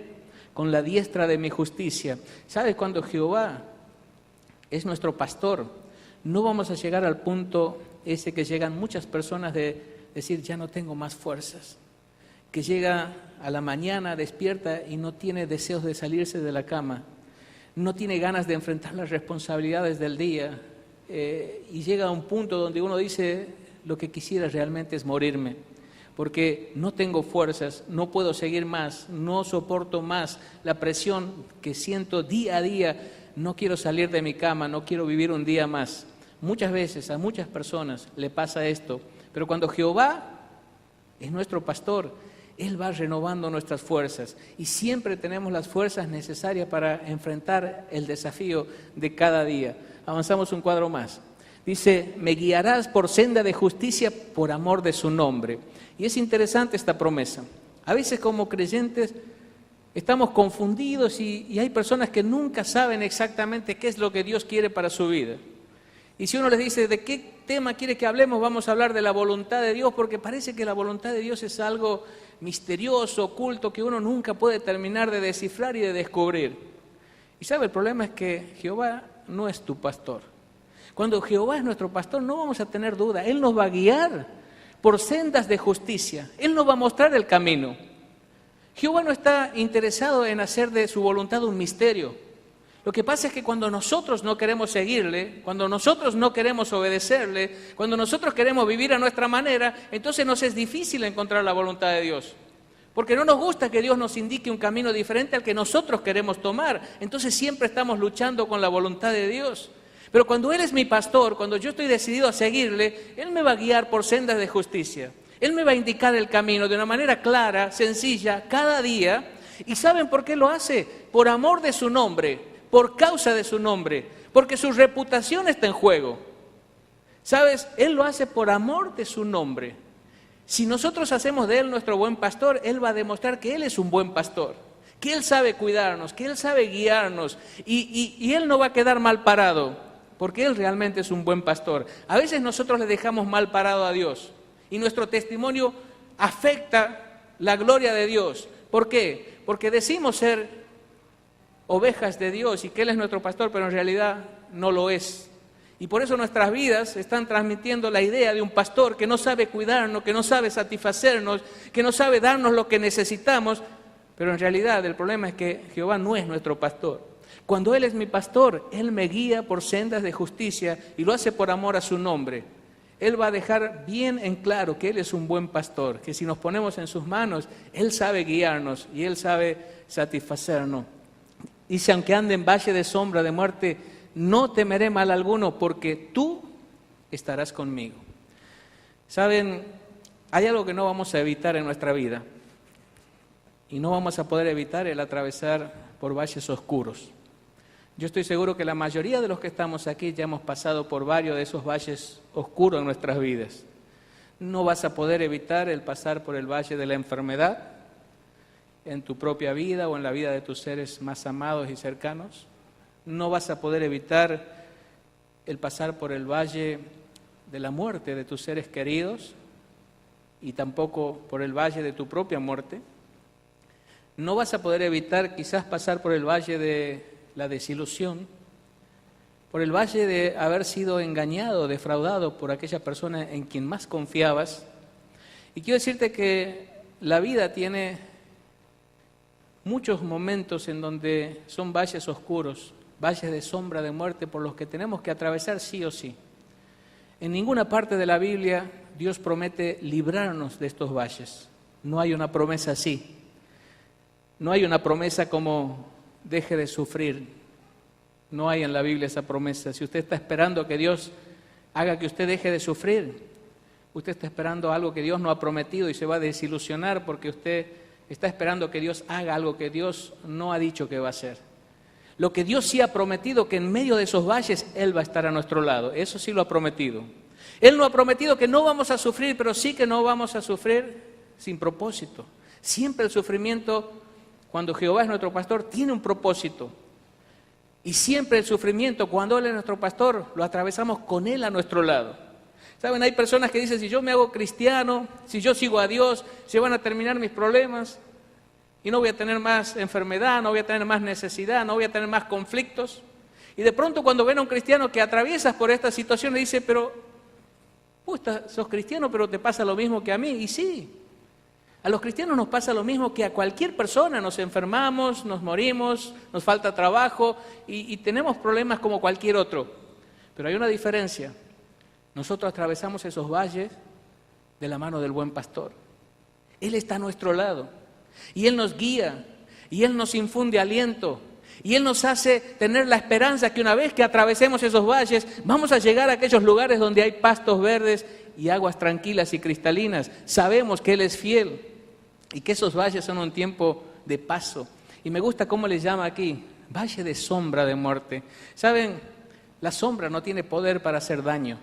con la diestra de mi justicia. ¿Sabes? Cuando Jehová es nuestro pastor, no vamos a llegar al punto ese que llegan muchas personas de decir ya no tengo más fuerzas, que llega a la mañana, despierta y no tiene deseos de salirse de la cama, no tiene ganas de enfrentar las responsabilidades del día, y llega a un punto donde uno dice lo que quisiera realmente es morirme, porque no tengo fuerzas, no puedo seguir más, no soporto más la presión que siento día a día, no quiero salir de mi cama, no quiero vivir un día más. Muchas veces a muchas personas le pasa esto, pero cuando Jehová es nuestro pastor, Él va renovando nuestras fuerzas y siempre tenemos las fuerzas necesarias para enfrentar el desafío de cada día. Avanzamos un cuadro más. Dice, me guiarás por senda de justicia por amor de su nombre. Y es interesante esta promesa. A veces como creyentes estamos confundidos y hay personas que nunca saben exactamente qué es lo que Dios quiere para su vida. Y si uno les dice, ¿de qué tema quiere que hablemos? Vamos a hablar de la voluntad de Dios, porque parece que la voluntad de Dios es algo misterioso, oculto, que uno nunca puede terminar de descifrar y de descubrir. Y sabe, el problema es que Jehová no es tu pastor. Cuando Jehová es nuestro pastor no vamos a tener duda, Él nos va a guiar por sendas de justicia, Él nos va a mostrar el camino. Jehová no está interesado en hacer de su voluntad un misterio. Lo que pasa es que cuando nosotros no queremos seguirle, cuando nosotros no queremos obedecerle, cuando nosotros queremos vivir a nuestra manera, entonces nos es difícil encontrar la voluntad de Dios. Porque no nos gusta que Dios nos indique un camino diferente al que nosotros queremos tomar. Entonces siempre estamos luchando con la voluntad de Dios. Pero cuando Él es mi pastor, cuando yo estoy decidido a seguirle, Él me va a guiar por sendas de justicia. Él me va a indicar el camino de una manera clara, sencilla, cada día. ¿Y saben por qué lo hace? Por amor de su nombre. Por causa de su nombre, porque su reputación está en juego. ¿Sabes? Él lo hace por amor de su nombre. Si nosotros hacemos de Él nuestro buen pastor, Él va a demostrar que Él es un buen pastor, que Él sabe cuidarnos, que Él sabe guiarnos y Él no va a quedar mal parado, porque Él realmente es un buen pastor. A veces nosotros le dejamos mal parado a Dios y nuestro testimonio afecta la gloria de Dios. ¿Por qué? Porque decimos ser ovejas de Dios y que Él es nuestro pastor, pero en realidad no lo es. Y por eso nuestras vidas están transmitiendo la idea de un pastor que no sabe cuidarnos, que no sabe satisfacernos, que no sabe darnos lo que necesitamos, pero en realidad el problema es que Jehová no es nuestro pastor. Cuando Él es mi pastor, Él me guía por sendas de justicia y lo hace por amor a su nombre. Él va a dejar bien en claro que Él es un buen pastor, que si nos ponemos en sus manos, Él sabe guiarnos y Él sabe satisfacernos. Dice, aunque ande en valle de sombra de muerte, no temeré mal alguno, porque tú estarás conmigo. Saben, hay algo que no vamos a evitar en nuestra vida, y no vamos a poder evitar el atravesar por valles oscuros. Yo estoy seguro que la mayoría de los que estamos aquí ya hemos pasado por varios de esos valles oscuros en nuestras vidas. No vas a poder evitar el pasar por el valle de la enfermedad, en tu propia vida o en la vida de tus seres más amados y cercanos. No vas a poder evitar el pasar por el valle de la muerte de tus seres queridos y tampoco por el valle de tu propia muerte. No vas a poder evitar quizás pasar por el valle de la desilusión, por el valle de haber sido engañado, defraudado por aquella persona en quien más confiabas. Y quiero decirte que la vida tiene muchos momentos en donde son valles oscuros, valles de sombra de muerte por los que tenemos que atravesar sí o sí. En ninguna parte de la Biblia Dios promete librarnos de estos valles. No hay una promesa así. No hay una promesa como deje de sufrir. No hay en la Biblia esa promesa. Si usted está esperando que Dios haga que usted deje de sufrir, usted está esperando algo que Dios no ha prometido y se va a desilusionar porque usted está esperando que Dios haga algo que Dios no ha dicho que va a hacer. Lo que Dios sí ha prometido, que en medio de esos valles Él va a estar a nuestro lado. Eso sí lo ha prometido. Él no ha prometido que no vamos a sufrir, pero sí que no vamos a sufrir sin propósito. Siempre el sufrimiento, cuando Jehová es nuestro pastor, tiene un propósito. Y siempre el sufrimiento, cuando Él es nuestro pastor, lo atravesamos con Él a nuestro lado. ¿Saben? Hay personas que dicen, si yo me hago cristiano, si yo sigo a Dios, se van a terminar mis problemas y no voy a tener más enfermedad, no voy a tener más necesidad, no voy a tener más conflictos. Y de pronto cuando ven a un cristiano que atraviesas por esta situación, le dice, pero sos cristiano, pero te pasa lo mismo que a mí. Y sí, a los cristianos nos pasa lo mismo que a cualquier persona. Nos enfermamos, nos morimos, nos falta trabajo y tenemos problemas como cualquier otro. Pero hay una diferencia. Nosotros atravesamos esos valles de la mano del buen pastor. Él está a nuestro lado y Él nos guía y Él nos infunde aliento y Él nos hace tener la esperanza que una vez que atravesemos esos valles vamos a llegar a aquellos lugares donde hay pastos verdes y aguas tranquilas y cristalinas. Sabemos que Él es fiel y que esos valles son un tiempo de paso. Y me gusta cómo le llama aquí, valle de sombra de muerte. ¿Saben? La sombra no tiene poder para hacer daño.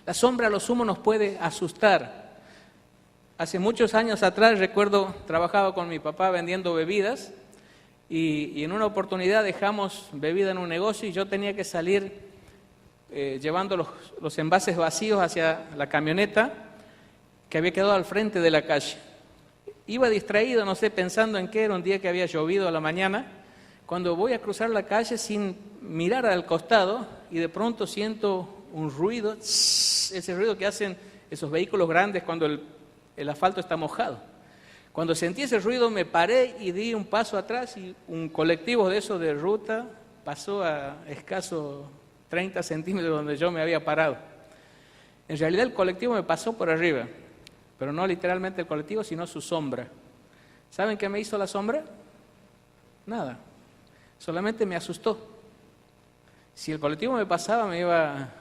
La sombra a lo sumo nos puede asustar. Hace muchos años atrás, recuerdo, trabajaba con mi papá vendiendo bebidas y en una oportunidad dejamos bebida en un negocio y yo tenía que salir llevando los envases vacíos hacia la camioneta que había quedado al frente de la calle. Iba distraído, no sé, pensando en qué era, un día que había llovido a la mañana, cuando voy a cruzar la calle sin mirar al costado y de pronto siento un ruido, ese ruido que hacen esos vehículos grandes cuando el asfalto está mojado. Cuando sentí ese ruido me paré y di un paso atrás y un colectivo de esos de ruta pasó a escaso 30 centímetros donde yo me había parado. En realidad el colectivo me pasó por arriba, pero no literalmente el colectivo, sino su sombra. ¿Saben qué me hizo la sombra? Nada, solamente me asustó. Si el colectivo me pasaba me iba...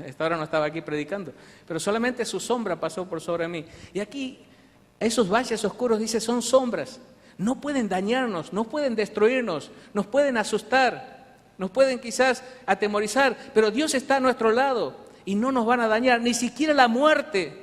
Esta hora no estaba aquí predicando, pero solamente su sombra pasó por sobre mí. Y aquí, esos valles oscuros, dice, son sombras. No pueden dañarnos, no pueden destruirnos, nos pueden asustar, nos pueden quizás atemorizar, pero Dios está a nuestro lado y no nos van a dañar, ni siquiera la muerte.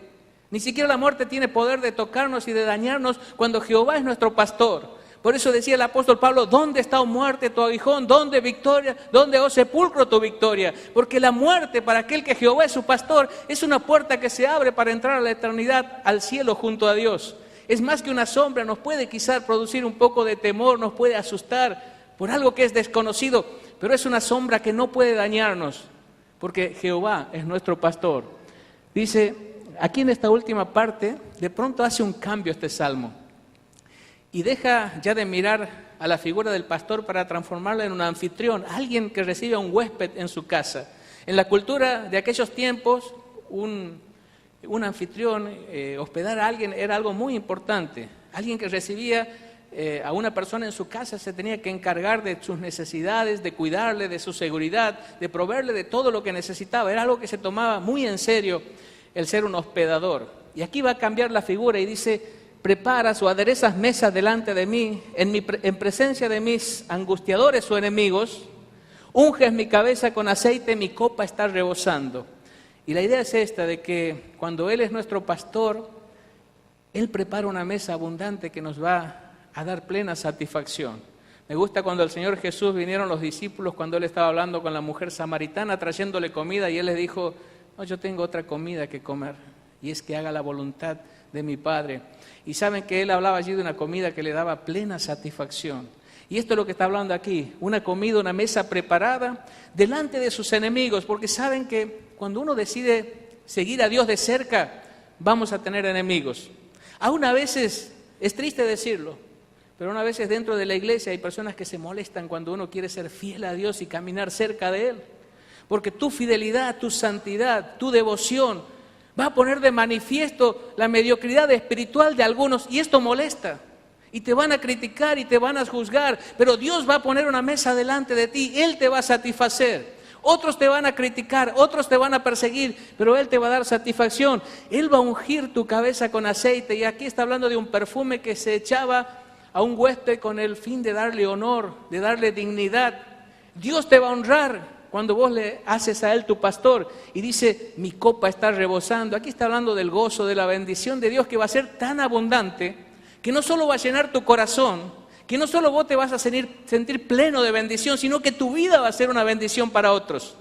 Ni siquiera la muerte tiene poder de tocarnos y de dañarnos cuando Jehová es nuestro pastor. Por eso decía el apóstol Pablo, ¿dónde está, oh muerte, tu aguijón? ¿Dónde victoria? ¿Dónde, oh sepulcro, tu victoria? Porque la muerte, para aquel que Jehová es su pastor, es una puerta que se abre para entrar a la eternidad, al cielo junto a Dios. Es más que una sombra, nos puede quizás producir un poco de temor, nos puede asustar por algo que es desconocido, pero es una sombra que no puede dañarnos, porque Jehová es nuestro pastor. Dice, aquí en esta última parte, de pronto hace un cambio este salmo. Y deja ya de mirar a la figura del pastor para transformarla en un anfitrión, alguien que recibe a un huésped en su casa. En la cultura de aquellos tiempos, un anfitrión, hospedar a alguien era algo muy importante. Alguien que recibía a una persona en su casa se tenía que encargar de sus necesidades, de cuidarle, de su seguridad, de proveerle de todo lo que necesitaba. Era algo que se tomaba muy en serio el ser un hospedador. Y aquí va a cambiar la figura y dice, preparas o aderezas mesas delante de mí, en presencia de mis angustiadores o enemigos, unges mi cabeza con aceite, mi copa está rebosando. Y la idea es esta, de que cuando Él es nuestro pastor, Él prepara una mesa abundante que nos va a dar plena satisfacción. Me gusta cuando al Señor Jesús vinieron los discípulos, cuando Él estaba hablando con la mujer samaritana, trayéndole comida, y Él les dijo, no, yo tengo otra comida que comer, y es que haga la voluntad de mi Padre. Y saben que Él hablaba allí de una comida que le daba plena satisfacción. Y esto es lo que está hablando aquí, una comida, una mesa preparada delante de sus enemigos, porque saben que cuando uno decide seguir a Dios de cerca, vamos a tener enemigos. Aún a veces, es triste decirlo, pero aún a veces dentro de la iglesia hay personas que se molestan cuando uno quiere ser fiel a Dios y caminar cerca de Él. Porque tu fidelidad, tu santidad, tu devoción va a poner de manifiesto la mediocridad espiritual de algunos y esto molesta. Y te van a criticar y te van a juzgar, pero Dios va a poner una mesa delante de ti, Él te va a satisfacer. Otros te van a criticar, otros te van a perseguir, pero Él te va a dar satisfacción. Él va a ungir tu cabeza con aceite, y aquí está hablando de un perfume que se echaba a un huésped con el fin de darle honor, de darle dignidad. Dios te va a honrar cuando vos le haces a Él tu pastor y dice, mi copa está rebosando. Aquí está hablando del gozo, de la bendición de Dios que va a ser tan abundante que no solo va a llenar tu corazón, que no solo vos te vas a sentir pleno de bendición, sino que tu vida va a ser una bendición para otros.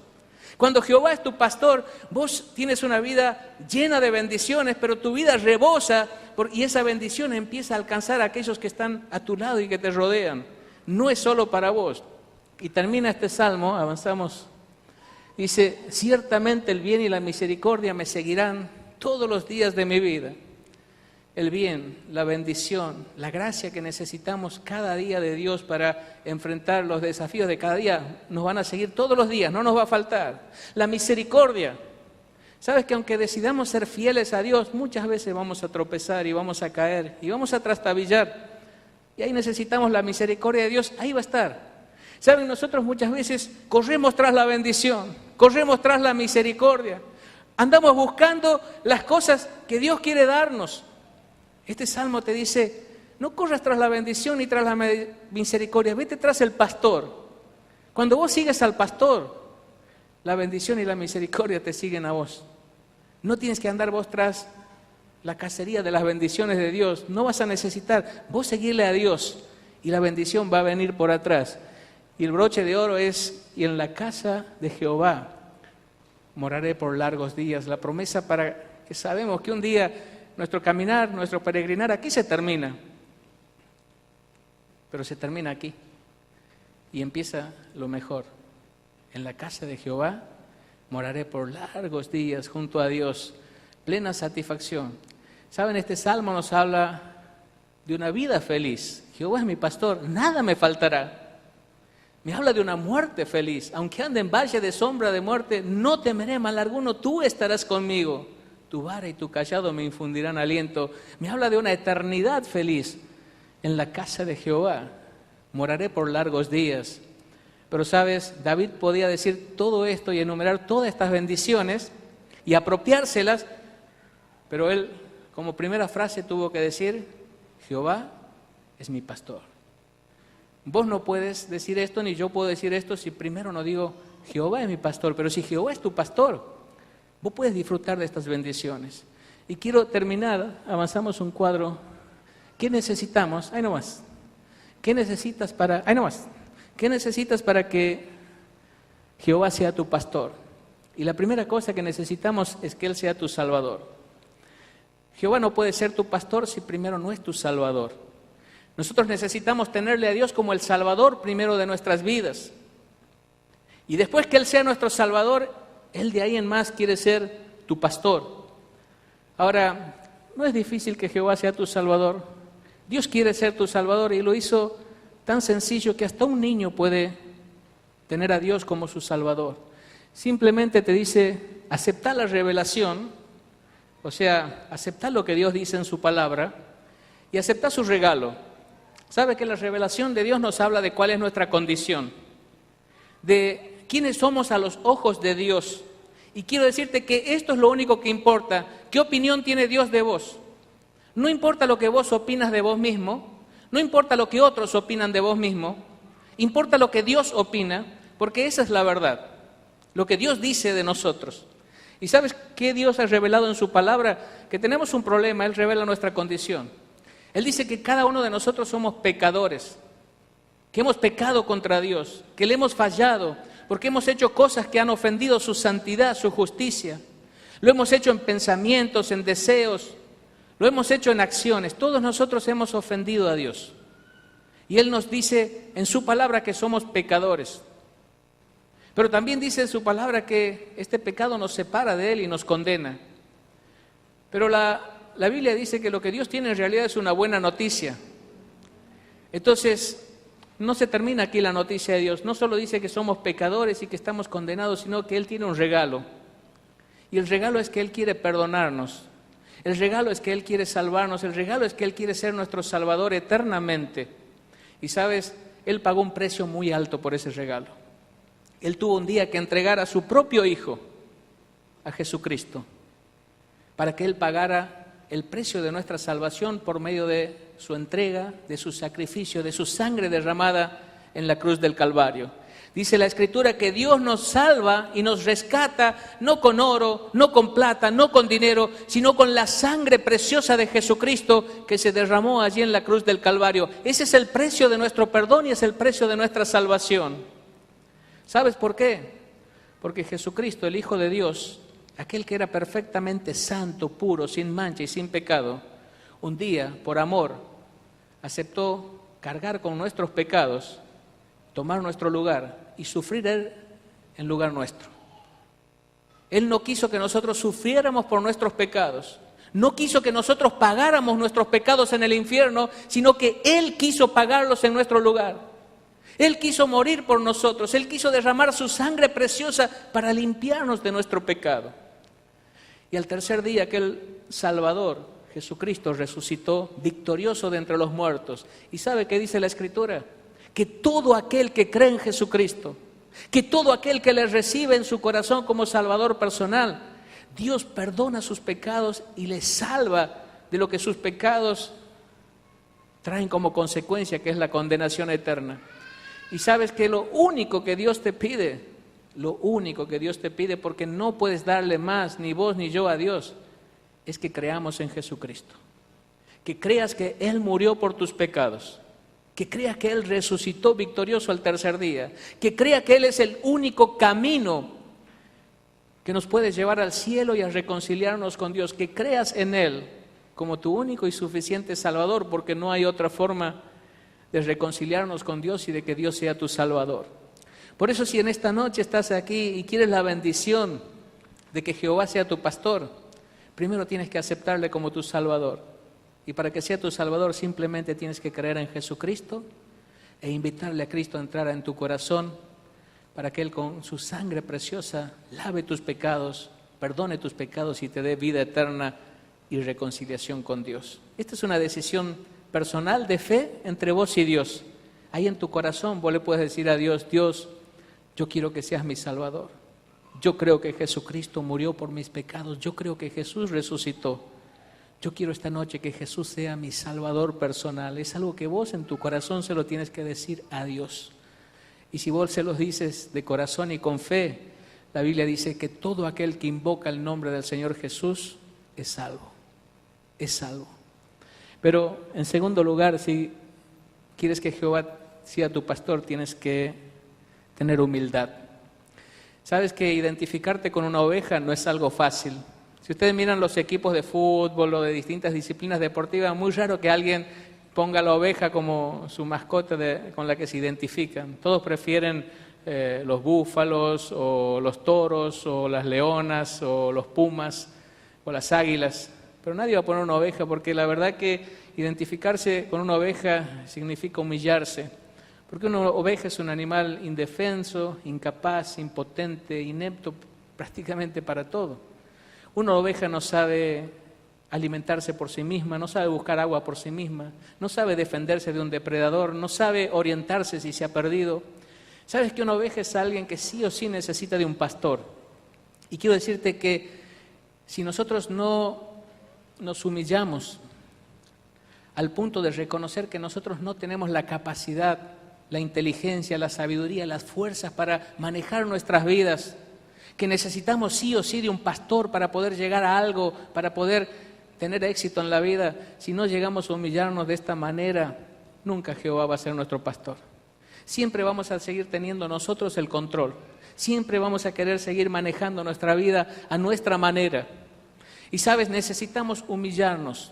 Cuando Jehová es tu pastor, vos tienes una vida llena de bendiciones, pero tu vida rebosa y esa bendición empieza a alcanzar a aquellos que están a tu lado y que te rodean. No es solo para vos. Y termina este salmo, avanzamos, dice, ciertamente el bien y la misericordia me seguirán todos los días de mi vida. El bien, la bendición, la gracia que necesitamos cada día de Dios para enfrentar los desafíos de cada día, nos van a seguir todos los días, no nos va a faltar. La misericordia, sabes que aunque decidamos ser fieles a Dios, muchas veces vamos a tropezar y vamos a caer y vamos a trastabillar. Y ahí necesitamos la misericordia de Dios, ahí va a estar. Saben, nosotros muchas veces corremos tras la bendición, corremos tras la misericordia, andamos buscando las cosas que Dios quiere darnos. Este salmo te dice, no corras tras la bendición ni tras la misericordia, vete tras el pastor. Cuando vos sigues al pastor, la bendición y la misericordia te siguen a vos. No tienes que andar vos tras la cacería de las bendiciones de Dios, no vas a necesitar, vos seguirle a Dios y la bendición va a venir por atrás. Y el broche de oro es, y en la casa de Jehová moraré por largos días. La promesa para que sabemos que un día nuestro caminar, nuestro peregrinar aquí se termina. Pero se termina aquí. Y empieza lo mejor. En la casa de Jehová moraré por largos días junto a Dios. Plena satisfacción. ¿Saben? Este salmo nos habla de una vida feliz. Jehová es mi pastor, nada me faltará. Me habla de una muerte feliz. Aunque ande en valle de sombra de muerte, no temeré mal alguno, tú estarás conmigo. Tu vara y tu cayado me infundirán aliento. Me habla de una eternidad feliz. En la casa de Jehová moraré por largos días. Pero sabes, David podía decir todo esto y enumerar todas estas bendiciones y apropiárselas, pero él como primera frase tuvo que decir, Jehová es mi pastor. Vos no puedes decir esto, ni yo puedo decir esto, si primero no digo, Jehová es mi pastor. Pero si Jehová es tu pastor, vos puedes disfrutar de estas bendiciones. Y quiero terminar, avanzamos un cuadro. ¿Qué necesitamos? Ahí nomás. ¿Qué necesitas para, ahí nomás. ¿Qué necesitas para que Jehová sea tu pastor? Y la primera cosa que necesitamos es que Él sea tu Salvador. Jehová no puede ser tu pastor si primero no es tu Salvador. Nosotros necesitamos tenerle a Dios como el Salvador primero de nuestras vidas. Y después que Él sea nuestro Salvador, Él de ahí en más quiere ser tu pastor. Ahora, no es difícil que Jehová sea tu Salvador. Dios quiere ser tu Salvador y lo hizo tan sencillo que hasta un niño puede tener a Dios como su Salvador. Simplemente te dice, acepta la revelación, o sea, acepta lo que Dios dice en su palabra y acepta su regalo. ¿Sabe que la revelación de Dios nos habla de cuál es nuestra condición? De quiénes somos a los ojos de Dios. Y quiero decirte que esto es lo único que importa. ¿Qué opinión tiene Dios de vos? No importa lo que vos opinas de vos mismo, no importa lo que otros opinan de vos mismo, importa lo que Dios opina, porque esa es la verdad, lo que Dios dice de nosotros. ¿Y sabes qué Dios ha revelado en su palabra? Que tenemos un problema, Él revela nuestra condición. Él dice que cada uno de nosotros somos pecadores, que hemos pecado contra Dios, que le hemos fallado, porque hemos hecho cosas que han ofendido su santidad, su justicia. Lo hemos hecho en pensamientos, en deseos, lo hemos hecho en acciones. Todos nosotros hemos ofendido a Dios. Y Él nos dice en su palabra que somos pecadores. Pero también dice en su palabra que este pecado nos separa de Él y nos condena. Pero la Biblia dice que lo que Dios tiene en realidad es una buena noticia. Entonces, no se termina aquí la noticia de Dios. No solo dice que somos pecadores y que estamos condenados, sino que Él tiene un regalo. Y el regalo es que Él quiere perdonarnos. El regalo es que Él quiere salvarnos. El regalo es que Él quiere ser nuestro Salvador eternamente. Y sabes, Él pagó un precio muy alto por ese regalo. Él tuvo un día que entregar a su propio Hijo, a Jesucristo, para que Él pagara el precio de nuestra salvación por medio de su entrega, de su sacrificio, de su sangre derramada en la cruz del Calvario. Dice la Escritura que Dios nos salva y nos rescata no con oro, no con plata, no con dinero, sino con la sangre preciosa de Jesucristo que se derramó allí en la cruz del Calvario. Ese es el precio de nuestro perdón y es el precio de nuestra salvación. ¿Sabes por qué? Porque Jesucristo, el Hijo de Dios, aquel que era perfectamente santo, puro, sin mancha y sin pecado, un día, por amor, aceptó cargar con nuestros pecados, tomar nuestro lugar y sufrir Él en lugar nuestro. Él no quiso que nosotros sufriéramos por nuestros pecados, no quiso que nosotros pagáramos nuestros pecados en el infierno, sino que Él quiso pagarlos en nuestro lugar. Él quiso morir por nosotros, Él quiso derramar su sangre preciosa para limpiarnos de nuestro pecado. Y al tercer día aquel Salvador, Jesucristo, resucitó victorioso de entre los muertos. ¿Y sabe qué dice la Escritura? Que todo aquel que cree en Jesucristo, que todo aquel que le recibe en su corazón como Salvador personal, Dios perdona sus pecados y le salva de lo que sus pecados traen como consecuencia, que es la condenación eterna. Y sabes que lo único que Dios te pide, porque no puedes darle más, ni vos ni yo, a Dios, es que creamos en Jesucristo. Que creas que Él murió por tus pecados. Que creas que Él resucitó victorioso al tercer día. Que creas que Él es el único camino que nos puede llevar al cielo y a reconciliarnos con Dios. Que creas en Él como tu único y suficiente Salvador, porque no hay otra forma de reconciliarnos con Dios y de que Dios sea tu Salvador. Por eso, si en esta noche estás aquí y quieres la bendición de que Jehová sea tu pastor, primero tienes que aceptarle como tu Salvador. Y para que sea tu Salvador simplemente tienes que creer en Jesucristo e invitarle a Cristo a entrar en tu corazón para que Él con su sangre preciosa lave tus pecados, perdone tus pecados y te dé vida eterna y reconciliación con Dios. Esta es una decisión personal de fe entre vos y Dios. Ahí en tu corazón vos le puedes decir a Dios: Dios, yo quiero que seas mi Salvador. Yo creo que Jesucristo murió por mis pecados. Yo creo que Jesús resucitó. Yo quiero esta noche que Jesús sea mi Salvador personal. Es algo que vos en tu corazón se lo tienes que decir a Dios. Y si vos se lo dices de corazón y con fe, la Biblia dice que todo aquel que invoca el nombre del Señor Jesús es salvo. Es salvo. Pero en segundo lugar, si quieres que Jehová sea tu pastor, tienes que tener humildad. Sabes que identificarte con una oveja no es algo fácil. Si ustedes miran los equipos de fútbol o de distintas disciplinas deportivas, es muy raro que alguien ponga a la oveja como su mascota con la que se identifican. Todos prefieren los búfalos o los toros o las leonas o los pumas o las águilas. Pero nadie va a poner una oveja, porque la verdad que identificarse con una oveja significa humillarse. Porque una oveja es un animal indefenso, incapaz, impotente, inepto prácticamente para todo. Una oveja no sabe alimentarse por sí misma, no sabe buscar agua por sí misma, no sabe defenderse de un depredador, no sabe orientarse si se ha perdido. ¿Sabes que una oveja es alguien que sí o sí necesita de un pastor? Y quiero decirte que si nosotros no nos humillamos al punto de reconocer que nosotros no tenemos la capacidad, la inteligencia, la sabiduría, las fuerzas para manejar nuestras vidas, que necesitamos sí o sí de un pastor para poder llegar a algo, para poder tener éxito en la vida, si no llegamos a humillarnos de esta manera, nunca Jehová va a ser nuestro pastor. Siempre vamos a seguir teniendo nosotros el control, siempre vamos a querer seguir manejando nuestra vida a nuestra manera. Y sabes, necesitamos humillarnos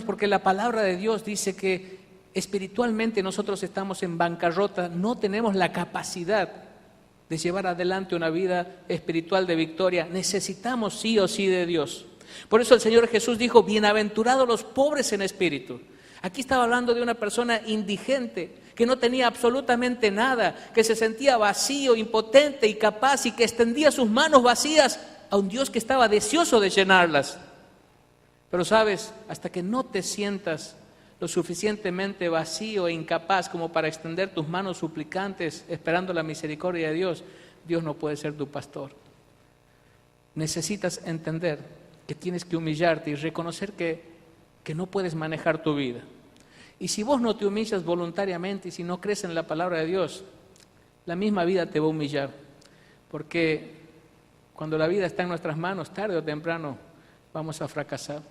porque la palabra de Dios dice que Espiritualmente nosotros estamos en bancarrota, no tenemos la capacidad de llevar adelante una vida espiritual de victoria. Necesitamos sí o sí de Dios. Por eso el Señor Jesús dijo, bienaventurados los pobres en espíritu. Aquí estaba hablando de una persona indigente, que no tenía absolutamente nada, que se sentía vacío, impotente, incapaz y que extendía sus manos vacías a un Dios que estaba deseoso de llenarlas. Pero sabes, hasta que no te sientas lo suficientemente vacío e incapaz como para extender tus manos suplicantes esperando la misericordia de Dios, Dios no puede ser tu pastor. Necesitas entender que tienes que humillarte y reconocer que no puedes manejar tu vida. Y si vos no te humillas voluntariamente y si no crees en la palabra de Dios, la misma vida te va a humillar. Porque cuando la vida está en nuestras manos, tarde o temprano vamos a fracasar.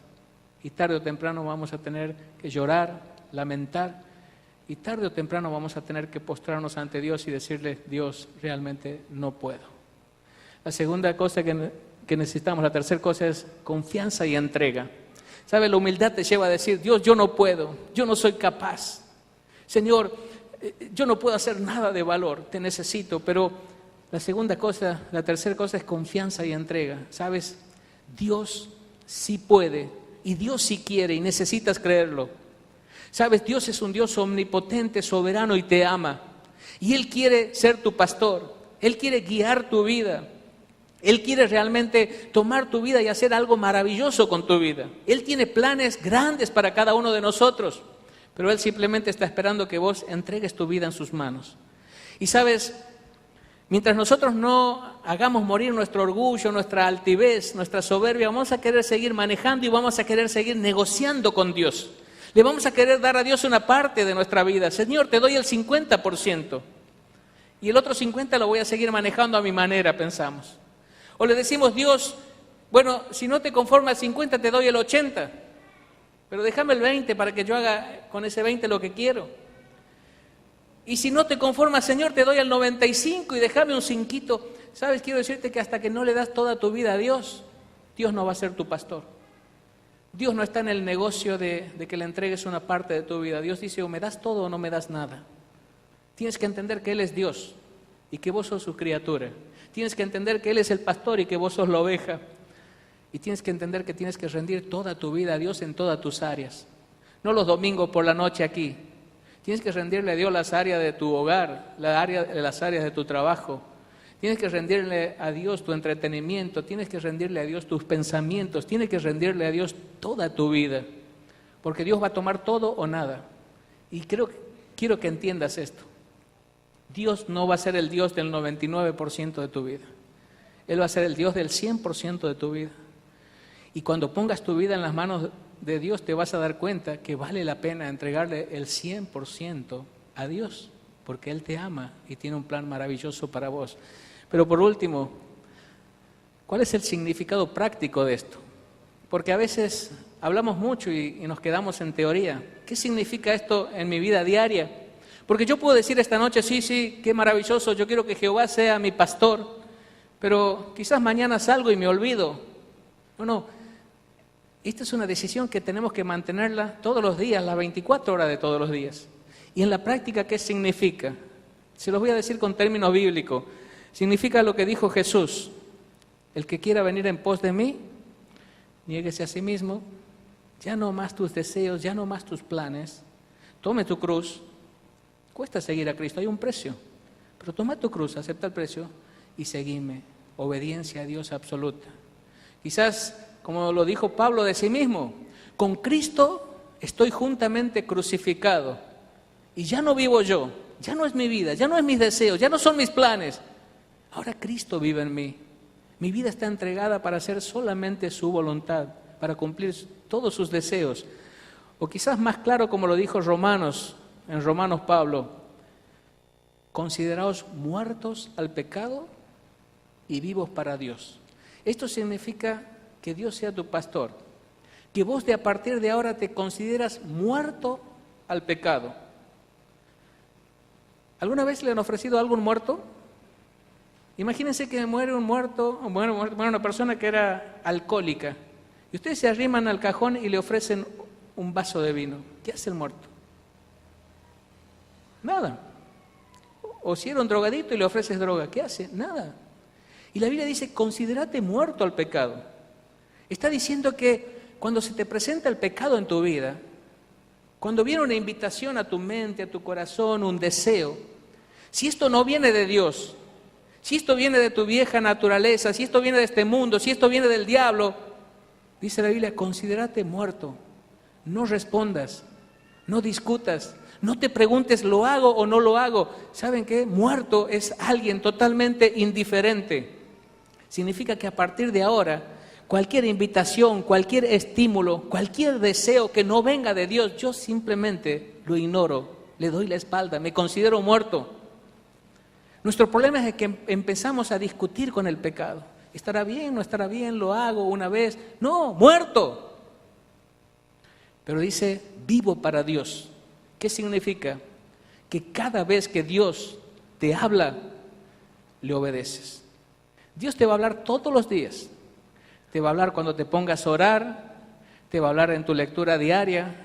Y tarde o temprano vamos a tener que llorar, lamentar. Y tarde o temprano vamos a tener que postrarnos ante Dios y decirle, Dios, realmente no puedo. La segunda cosa que necesitamos, la tercera cosa es confianza y entrega. ¿Sabe? La humildad te lleva a decir, Dios, yo no puedo, yo no soy capaz. Señor, yo no puedo hacer nada de valor, te necesito. Pero la tercera cosa es confianza y entrega. ¿Sabes? Dios sí puede y Dios sí quiere y necesitas creerlo. ¿Sabes? Dios es un Dios omnipotente, soberano y te ama. Y Él quiere ser tu pastor, Él quiere guiar tu vida. Él quiere realmente tomar tu vida y hacer algo maravilloso con tu vida. Él tiene planes grandes para cada uno de nosotros, pero Él simplemente está esperando que vos entregues tu vida en sus manos. Y sabes, mientras nosotros no hagamos morir nuestro orgullo, nuestra altivez, nuestra soberbia, vamos a querer seguir manejando y vamos a querer seguir negociando con Dios. Le vamos a querer dar a Dios una parte de nuestra vida. Señor, te doy el 50% y el otro 50% lo voy a seguir manejando a mi manera, pensamos. O le decimos, Dios, bueno, si no te conforma el 50, te doy el 80, pero déjame el 20 para que yo haga con ese 20 lo que quiero. Y si no te conforma, Señor, te doy el 95 y déjame un 5. ¿Sabes? Quiero decirte que hasta que no le das toda tu vida a Dios, Dios no va a ser tu pastor. Dios no está en el negocio de que le entregues una parte de tu vida. Dios dice, o me das todo o no me das nada. Tienes que entender que Él es Dios y que vos sos su criatura. Tienes que entender que Él es el pastor y que vos sos la oveja. Y tienes que entender que tienes que rendir toda tu vida a Dios en todas tus áreas. No los domingos por la noche aquí. Tienes que rendirle a Dios las áreas de tu hogar, las áreas de tu trabajo. Tienes que rendirle a Dios tu entretenimiento. Tienes que rendirle a Dios tus pensamientos. Tienes que rendirle a Dios toda tu vida. Porque Dios va a tomar todo o nada. Y quiero que entiendas esto. Dios no va a ser el Dios del 99% de tu vida. Él va a ser el Dios del 100% de tu vida. Y cuando pongas tu vida en las manos de Dios, te vas a dar cuenta que vale la pena entregarle el 100% a Dios, porque Él te ama y tiene un plan maravilloso para vos. Pero por último, ¿cuál es el significado práctico de esto? Porque a veces hablamos mucho y nos quedamos en teoría. ¿Qué significa esto en mi vida diaria? Porque yo puedo decir esta noche, sí, qué maravilloso, yo quiero que Jehová sea mi pastor, pero quizás mañana salgo y me olvido. No, esta es una decisión que tenemos que mantenerla todos los días, las 24 horas de todos los días. Y en la práctica, ¿qué significa? Se los voy a decir con términos bíblicos. Significa lo que dijo Jesús: el que quiera venir en pos de mí, niéguese a sí mismo, ya no más tus deseos, ya no más tus planes, tome tu cruz. Cuesta seguir a Cristo, hay un precio, pero toma tu cruz, acepta el precio y seguime. Obediencia a Dios absoluta. Quizás, como lo dijo Pablo de sí mismo, con Cristo estoy juntamente crucificado y ya no vivo yo, ya no es mi vida, ya no es mis deseos, ya no son mis planes. Ahora Cristo vive en mí. Mi vida está entregada para hacer solamente su voluntad, para cumplir todos sus deseos. O quizás más claro, como lo dijo en Romanos Pablo, consideraos muertos al pecado y vivos para Dios. Esto significa que Dios sea tu pastor, que vos a partir de ahora te consideras muerto al pecado. ¿Alguna vez le han ofrecido algo a un muerto? Imagínense que muere un muerto, muere una persona que era alcohólica, y ustedes se arriman al cajón y le ofrecen un vaso de vino. ¿Qué hace el muerto? Nada. O si era un drogadito y le ofreces droga, ¿qué hace? Nada. Y la Biblia dice, considérate muerto al pecado. Está diciendo que cuando se te presenta el pecado en tu vida, cuando viene una invitación a tu mente, a tu corazón, un deseo, si esto no viene de Dios, si esto viene de tu vieja naturaleza, si esto viene de este mundo, si esto viene del diablo, dice la Biblia, considérate muerto. No respondas, no discutas, no te preguntes, ¿lo hago o no lo hago? ¿Saben qué? Muerto es alguien totalmente indiferente. Significa que a partir de ahora, cualquier invitación, cualquier estímulo, cualquier deseo que no venga de Dios, yo simplemente lo ignoro, le doy la espalda, me considero muerto. Nuestro problema es que empezamos a discutir con el pecado. ¿Estará bien? ¿No estará bien? ¿Lo hago una vez? No, muerto. Pero dice, vivo para Dios. ¿Qué significa? Que cada vez que Dios te habla, le obedeces. Dios te va a hablar todos los días. Te va a hablar cuando te pongas a orar, te va a hablar en tu lectura diaria,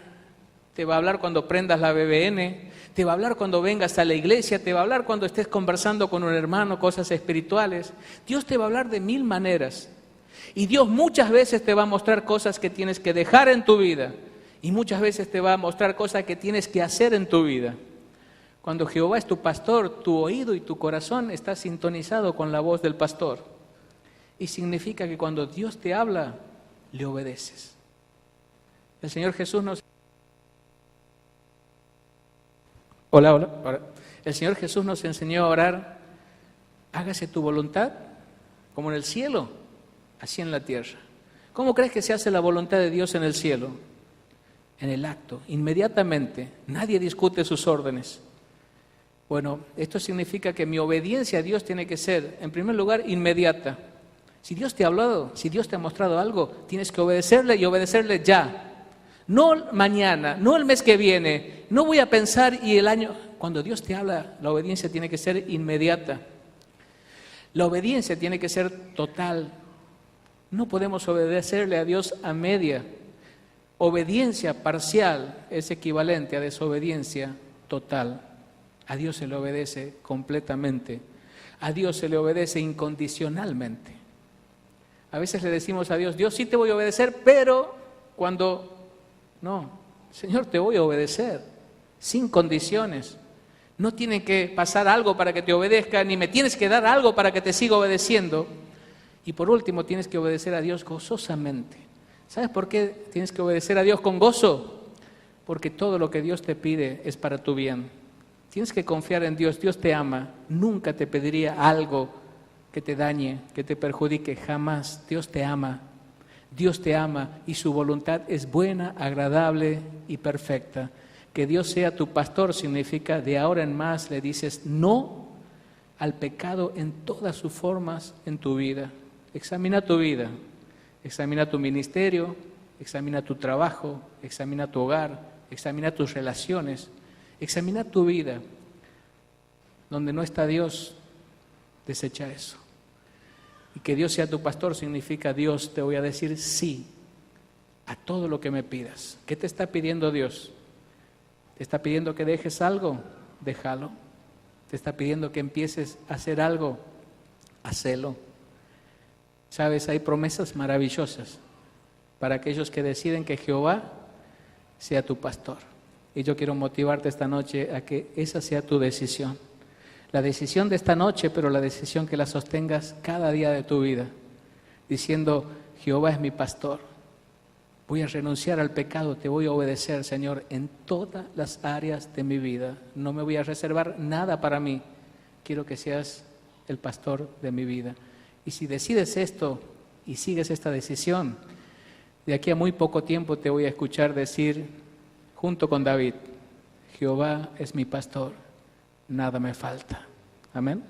te va a hablar cuando prendas la BBN, te va a hablar cuando vengas a la iglesia, te va a hablar cuando estés conversando con un hermano, cosas espirituales. Dios te va a hablar de 1000 maneras. Y Dios muchas veces te va a mostrar cosas que tienes que dejar en tu vida. Y muchas veces te va a mostrar cosas que tienes que hacer en tu vida. Cuando Jehová es tu pastor, tu oído y tu corazón está sintonizado con la voz del pastor. Y significa que cuando Dios te habla, le obedeces. El Señor Jesús nos... Hola. El Señor Jesús nos enseñó a orar, hágase tu voluntad, como en el cielo, así en la tierra. ¿Cómo crees que se hace la voluntad de Dios en el cielo? En el acto, inmediatamente. Nadie discute sus órdenes. Bueno, esto significa que mi obediencia a Dios tiene que ser, en primer lugar, inmediata. Si Dios te ha hablado, si Dios te ha mostrado algo, tienes que obedecerle y obedecerle ya. No mañana, no el mes que viene, no voy a pensar y el año. Cuando Dios te habla, la obediencia tiene que ser inmediata. La obediencia tiene que ser total. No podemos obedecerle a Dios a media. Obediencia parcial es equivalente a desobediencia total. A Dios se le obedece completamente. A Dios se le obedece incondicionalmente. A veces le decimos a Dios, Dios sí te voy a obedecer, pero cuando... No, Señor, te voy a obedecer, sin condiciones. No tiene que pasar algo para que te obedezca, ni me tienes que dar algo para que te siga obedeciendo. Y por último, tienes que obedecer a Dios gozosamente. ¿Sabes por qué tienes que obedecer a Dios con gozo? Porque todo lo que Dios te pide es para tu bien. Tienes que confiar en Dios, Dios te ama, nunca te pediría algo que te dañe, que te perjudique, jamás. Dios te ama y su voluntad es buena, agradable y perfecta. Que Dios sea tu pastor significa de ahora en más le dices no al pecado en todas sus formas en tu vida. Examina tu vida, examina tu ministerio, examina tu trabajo, examina tu hogar, examina tus relaciones, examina tu vida. Donde no está Dios, desecha eso. Y que Dios sea tu pastor significa Dios, te voy a decir sí a todo lo que me pidas. ¿Qué te está pidiendo Dios? ¿Te está pidiendo que dejes algo? Déjalo. ¿Te está pidiendo que empieces a hacer algo? Hacelo. Sabes, hay promesas maravillosas para aquellos que deciden que Jehová sea tu pastor. Y yo quiero motivarte esta noche a que esa sea tu decisión. La decisión de esta noche, pero la decisión que la sostengas cada día de tu vida, diciendo, Jehová es mi pastor, voy a renunciar al pecado, te voy a obedecer, Señor, en todas las áreas de mi vida. No me voy a reservar nada para mí, quiero que seas el pastor de mi vida. Y si decides esto y sigues esta decisión, de aquí a muy poco tiempo te voy a escuchar decir, junto con David, Jehová es mi pastor, nada me falta. Amén.